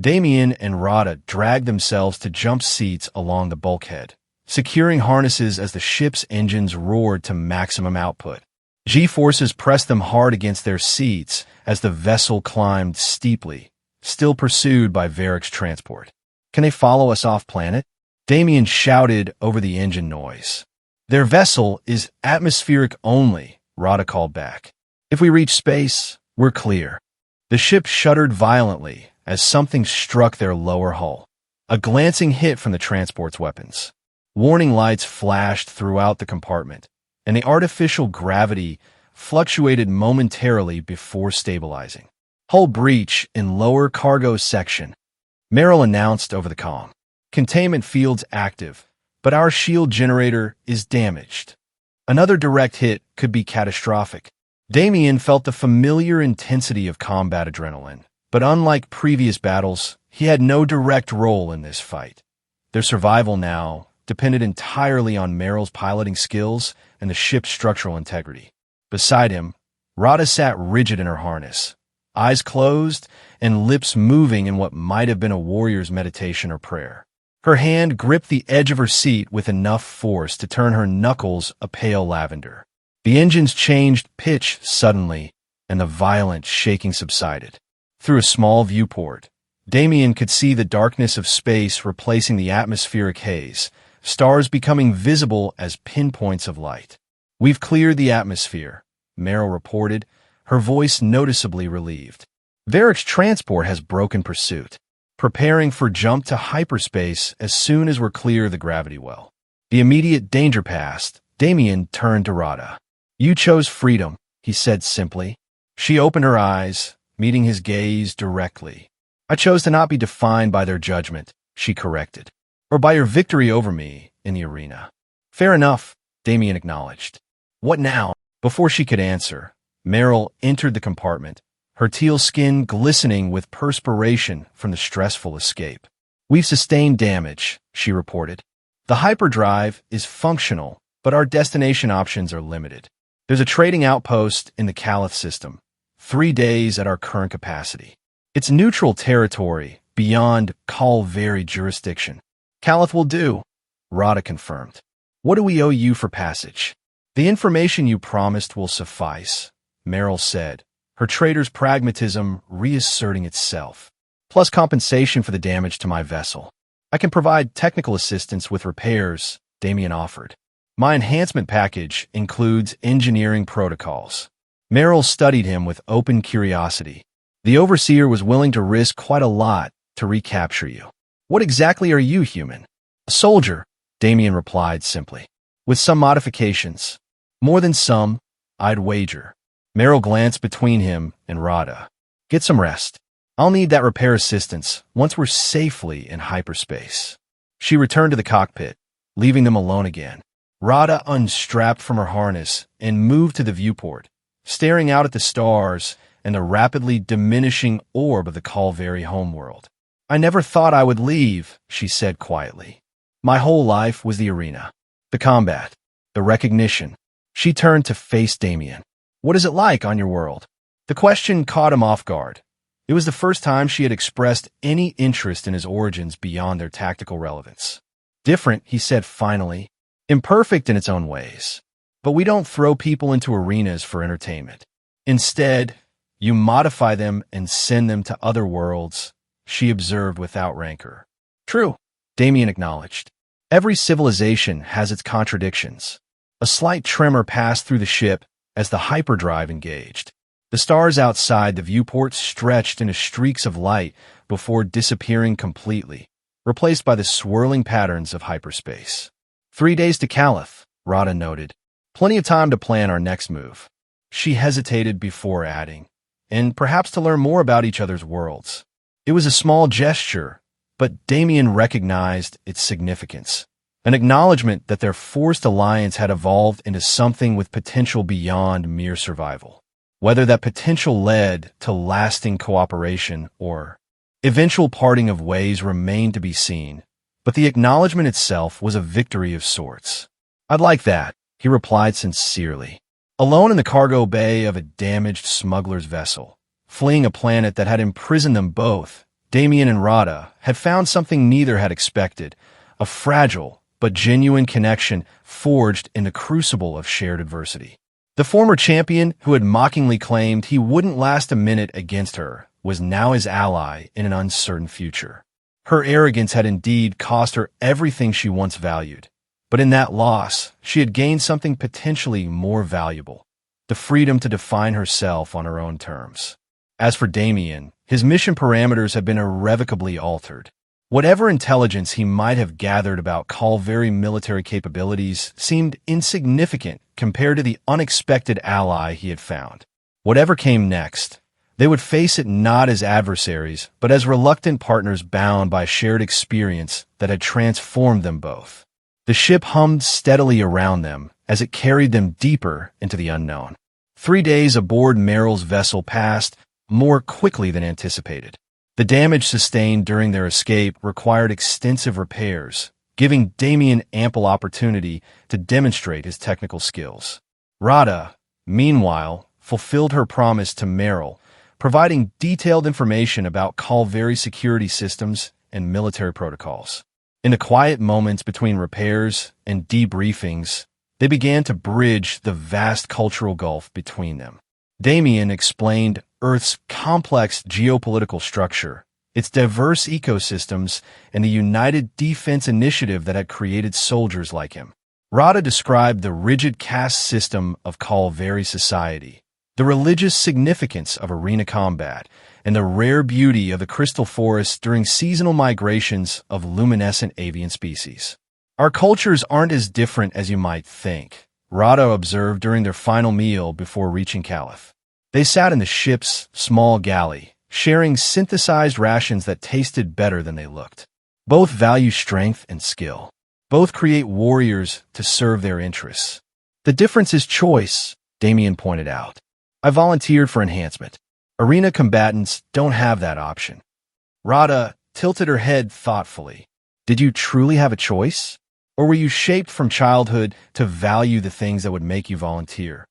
Damien and Rada dragged themselves to jump seats along the bulkhead, securing harnesses as the ship's engines roared to maximum output. G-forces pressed them hard against their seats as the vessel climbed steeply, still pursued by Varric's transport. "Can they follow us off-planet?" Damien shouted over the engine noise. "Their vessel is atmospheric only," Rada called back. "If we reach space, we're clear." The ship shuddered violently as something struck their lower hull, a glancing hit from the transport's weapons. Warning lights flashed throughout the compartment, and the artificial gravity fluctuated momentarily before stabilizing. "Hull breach in lower cargo section," Meryl announced over the comm. "Containment fields active, but our shield generator is damaged. Another direct hit could be catastrophic." Damien felt the familiar intensity of combat adrenaline, But unlike previous battles, he had no direct role in this fight. Their survival now depended entirely on Meryl's piloting skills and the ship's structural integrity. Beside him, Rada sat rigid in her harness, eyes closed and lips moving in what might have been a warrior's meditation or prayer. Her hand gripped the edge of her seat with enough force to turn her knuckles a pale lavender. The engines changed pitch suddenly, and the violent shaking subsided. Through a small viewport, Damien could see the darkness of space replacing the atmospheric haze, stars becoming visible as pinpoints of light. "We've cleared the atmosphere," Meryl reported, her voice noticeably relieved. "Varric's transport has broken pursuit, preparing for jump to hyperspace as soon as we're clear of the gravity well." The immediate danger past, Damien turned to Rada. "You chose freedom," he said simply. She opened her eyes, meeting his gaze directly. "I chose to not be defined by their judgment," she corrected, "or by your victory over me in the arena." "Fair enough," Damien acknowledged. "What now?" Before she could answer, Meryl entered the compartment, her teal skin glistening with perspiration from the stressful escape. "We've sustained damage," she reported. "The hyperdrive is functional, but our destination options are limited. There's a trading outpost in the Caliph system, 3 days at our current capacity. It's neutral territory beyond Calvary jurisdiction." "Caliph will do," Rada confirmed. "What do we owe you for passage?" "The information you promised will suffice," Meryl said, her trader's pragmatism reasserting itself. "Plus compensation for the damage to my vessel. I can provide technical assistance with repairs," Damien offered. "My enhancement package includes engineering protocols." Meryl studied him with open curiosity. The Overseer was willing to risk quite a lot to recapture you. "What exactly are you, human?" "A soldier," Damien replied simply. "With some modifications. More than some, I'd wager." Meryl glanced between him and Rada. "Get some rest. I'll need that repair assistance once we're safely in hyperspace." She returned to the cockpit, leaving them alone again. Rada unstrapped from her harness and moved to the viewport, staring out at the stars and the rapidly diminishing orb of the Calvary homeworld. "I never thought I would leave," she said quietly. "My whole life was the arena, the combat, the recognition." She turned to face Damien. "What is it like on your world?" The question caught him off guard. It was the first time she had expressed any interest in his origins beyond their tactical relevance. "Different," he said finally. "Imperfect in its own ways. But we don't throw people into arenas for entertainment. Instead, you modify them and send them to other worlds," she observed without rancor. "True," Damien acknowledged. "Every civilization has its contradictions." A slight tremor passed through the ship as the hyperdrive engaged. The stars outside the viewport stretched into streaks of light before disappearing completely, replaced by the swirling patterns of hyperspace. 3 days to Caliph, Rada noted. "Plenty of time to plan our next move." She hesitated before adding, "and perhaps to learn more about each other's worlds." It was a small gesture, but Damien recognized its significance. An acknowledgement that their forced alliance had evolved into something with potential beyond mere survival. Whether that potential led to lasting cooperation or eventual parting of ways remained to be seen, but the acknowledgement itself was a victory of sorts. "I'd like that," he replied sincerely. Alone in the cargo bay of a damaged smuggler's vessel, fleeing a planet that had imprisoned them both, Damien and Rada had found something neither had expected, a fragile but genuine connection forged in the crucible of shared adversity. The former champion who had mockingly claimed he wouldn't last a minute against her was now his ally in an uncertain future. Her arrogance had indeed cost her everything she once valued, but in that loss, she had gained something potentially more valuable, the freedom to define herself on her own terms. As for Damien, his mission parameters had been irrevocably altered. Whatever intelligence he might have gathered about Calvary military capabilities seemed insignificant compared to the unexpected ally he had found. Whatever came next, they would face it not as adversaries, but as reluctant partners bound by shared experience that had transformed them both. The ship hummed steadily around them as it carried them deeper into the unknown. 3 days aboard Meryl's vessel passed more quickly than anticipated. The damage sustained during their escape required extensive repairs, giving Damien ample opportunity to demonstrate his technical skills. Rada, meanwhile, fulfilled her promise to Meryl, providing detailed information about Calvary security systems and military protocols. In the quiet moments between repairs and debriefings, they began to bridge the vast cultural gulf between them. Damien explained Earth's complex geopolitical structure, its diverse ecosystems, and the United Defense Initiative that had created soldiers like him. Rada described the rigid caste system of Calvary society, the religious significance of arena combat, and the rare beauty of the crystal forests during seasonal migrations of luminescent avian species. Our cultures aren't as different as you might think, Rada observed during their final meal before reaching Caliph. They sat in the ship's small galley, sharing synthesized rations that tasted better than they looked. Both value strength and skill. Both create warriors to serve their interests. The difference is choice, Damien pointed out. I volunteered for enhancement. Arena combatants don't have that option. Rada tilted her head thoughtfully. Did you truly have a choice? Or were you shaped from childhood to value the things that would make you volunteer?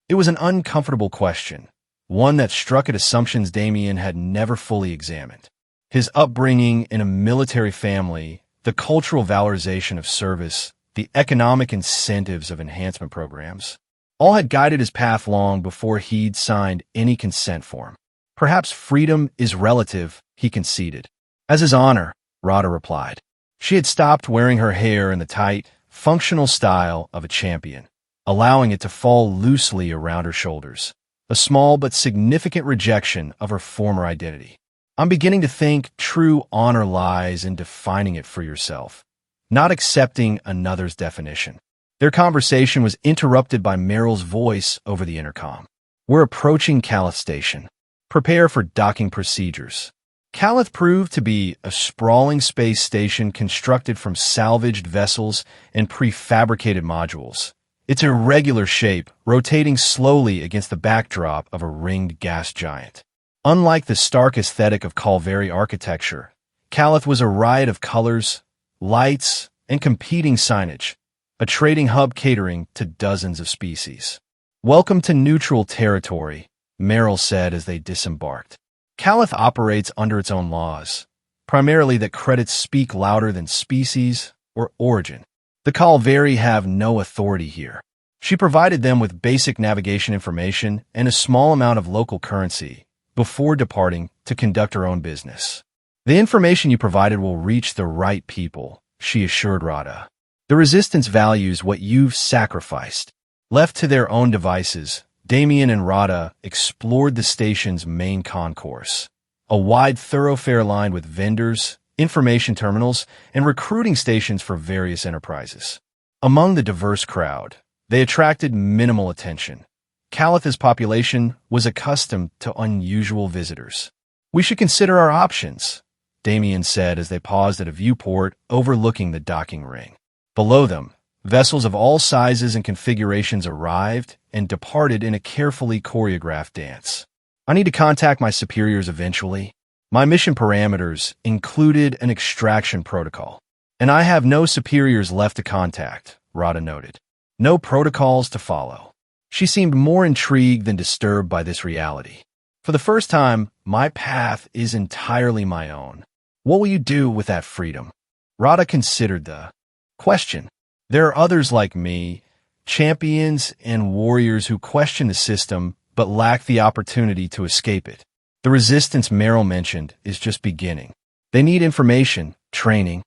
It was an uncomfortable question, one that struck at assumptions Damien had never fully examined. His upbringing in a military family, the cultural valorization of service, the economic incentives of enhancement programs, all had guided his path long before he'd signed any consent form. Perhaps freedom is relative, he conceded. As his honor, Rada replied. She had stopped wearing her hair in the tight, functional style of a champion, allowing it to fall loosely around her shoulders, a small but significant rejection of her former identity. I'm beginning to think true honor lies in defining it for yourself, not accepting another's definition. Their conversation was interrupted by Meryl's voice over the intercom. We're approaching Calith Station. Prepare for docking procedures. Calith proved to be a sprawling space station constructed from salvaged vessels and prefabricated modules. Its irregular shape rotating slowly against the backdrop of a ringed gas giant. Unlike the stark aesthetic of Calvary architecture, Calith was a riot of colors, lights, and competing signage, a trading hub catering to dozens of species. Welcome to neutral territory, Meryl said as they disembarked. Calith operates under its own laws, primarily that credits speak louder than species or origin. The Calvary have no authority here. She provided them with basic navigation information and a small amount of local currency before departing to conduct her own business. The information you provided will reach the right people, she assured Rada. The Resistance values what you've sacrificed. Left to their own devices, Damien and Rada explored the station's main concourse, a wide thoroughfare lined with vendors, information terminals, and recruiting stations for various enterprises. Among the diverse crowd, they attracted minimal attention. Calith's population was accustomed to unusual visitors. We should consider our options, Damien said as they paused at a viewport overlooking the docking ring. Below them, vessels of all sizes and configurations arrived and departed in a carefully choreographed dance. I need to contact my superiors eventually. My mission parameters included an extraction protocol, and I have no superiors left to contact, Rada noted. No protocols to follow. She seemed more intrigued than disturbed by this reality. For the first time, my path is entirely my own. What will you do with that freedom? Rada considered the question. There are others like me, champions and warriors who question the system but lack the opportunity to escape it. The resistance Meryl mentioned is just beginning. They need information, training.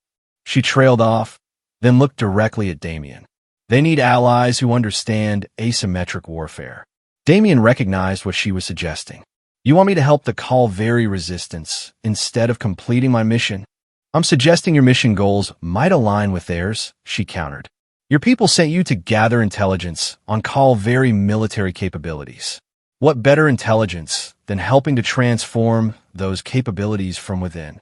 She trailed off, then looked directly at Damien. They need allies who understand asymmetric warfare. Damien recognized what she was suggesting. You want me to help the Calvary resistance instead of completing my mission? I'm suggesting your mission goals might align with theirs, she countered. Your people sent you to gather intelligence on Calvary military capabilities. What better intelligence than helping to transform those capabilities from within?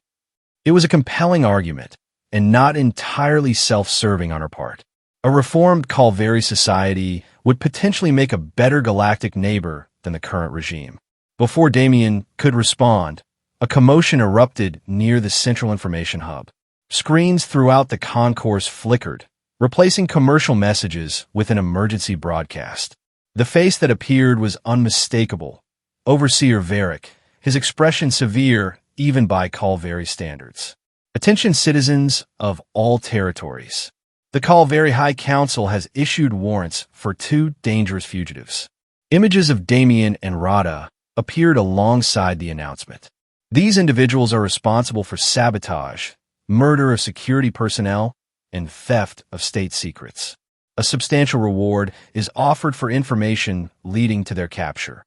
It was a compelling argument, and not entirely self-serving on her part. A reformed Calvary society would potentially make a better galactic neighbor than the current regime. Before Damien could respond, a commotion erupted near the central information hub. Screens throughout the concourse flickered, replacing commercial messages with an emergency broadcast. The face that appeared was unmistakable. Overseer Varric, his expression severe even by Calvary standards. Attention citizens of all territories. The Calvary High Council has issued warrants for 2 dangerous fugitives. Images of Damien and Rada appeared alongside the announcement. These individuals are responsible for sabotage, murder of security personnel, and theft of state secrets. A substantial reward is offered for information leading to their capture.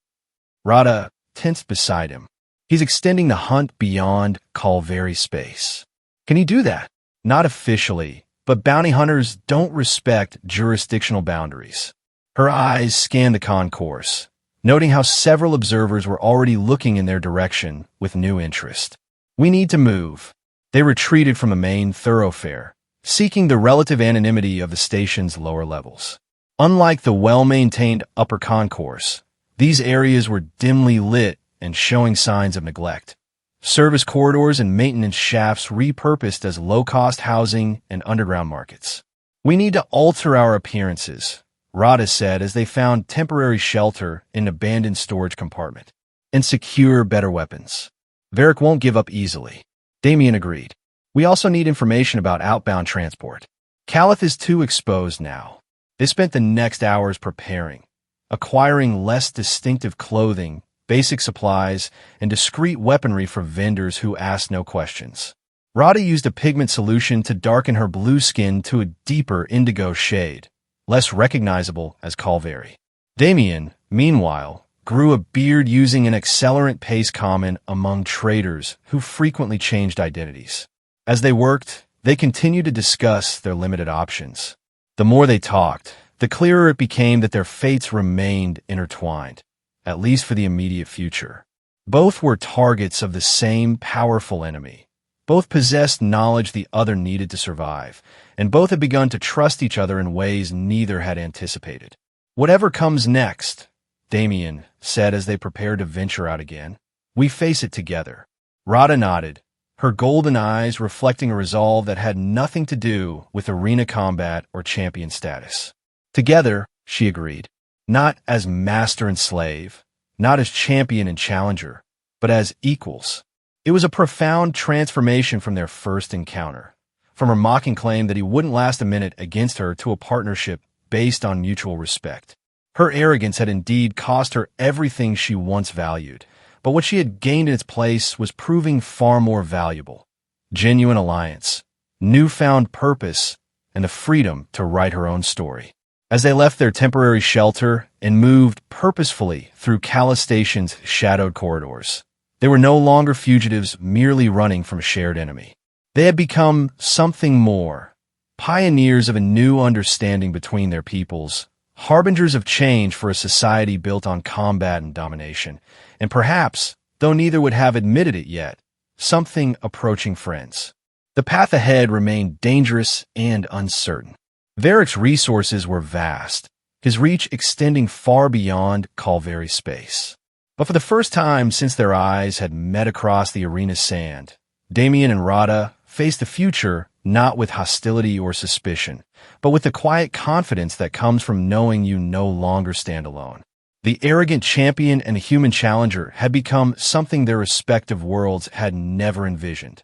Rada tensed beside him. He's extending the hunt beyond Calvary space. Can he do that? Not officially, but bounty hunters don't respect jurisdictional boundaries. Her eyes scanned the concourse, noting how several observers were already looking in their direction with new interest. We need to move. They retreated from the main thoroughfare, seeking the relative anonymity of the station's lower levels. Unlike the well-maintained upper concourse, these areas were dimly lit and showing signs of neglect. Service corridors and maintenance shafts repurposed as low-cost housing and underground markets. We need to alter our appearances, Rada said as they found temporary shelter in an abandoned storage compartment, and secure better weapons. Varric won't give up easily. Damien agreed. We also need information about outbound transport. Caliph is too exposed now. They spent the next hours preparing, acquiring less distinctive clothing, basic supplies, and discreet weaponry for vendors who asked no questions. Rada used a pigment solution to darken her blue skin to a deeper indigo shade, less recognizable as Calvary. Damien, meanwhile, grew a beard using an accelerant paste common among traders who frequently changed identities. As they worked, they continued to discuss their limited options. The more they talked, the clearer it became that their fates remained intertwined, at least for the immediate future. Both were targets of the same powerful enemy. Both possessed knowledge the other needed to survive, and both had begun to trust each other in ways neither had anticipated. Whatever comes next, Damien said as they prepared to venture out again, we face it together. Rada nodded, her golden eyes reflecting a resolve that had nothing to do with arena combat or champion status. Together, she agreed, not as master and slave, not as champion and challenger, but as equals. It was a profound transformation from their first encounter, from her mocking claim that he wouldn't last a minute against her to a partnership based on mutual respect. Her arrogance had indeed cost her everything she once valued, but what she had gained in its place was proving far more valuable. Genuine alliance, newfound purpose, and the freedom to write her own story. As they left their temporary shelter and moved purposefully through Cala Station's shadowed corridors, they were no longer fugitives merely running from a shared enemy. They had become something more, pioneers of a new understanding between their peoples, harbingers of change for a society built on combat and domination, and perhaps, though neither would have admitted it yet, something approaching friends. The path ahead remained dangerous and uncertain. Varric's resources were vast, his reach extending far beyond Calvary space. But for the first time since their eyes had met across the arena's sand, Damien and Rada faced the future not with hostility or suspicion, but with the quiet confidence that comes from knowing you no longer stand alone. The arrogant champion and the human challenger had become something their respective worlds had never envisioned.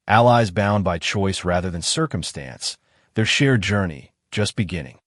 Allies bound by choice rather than circumstance, their shared journey just beginning.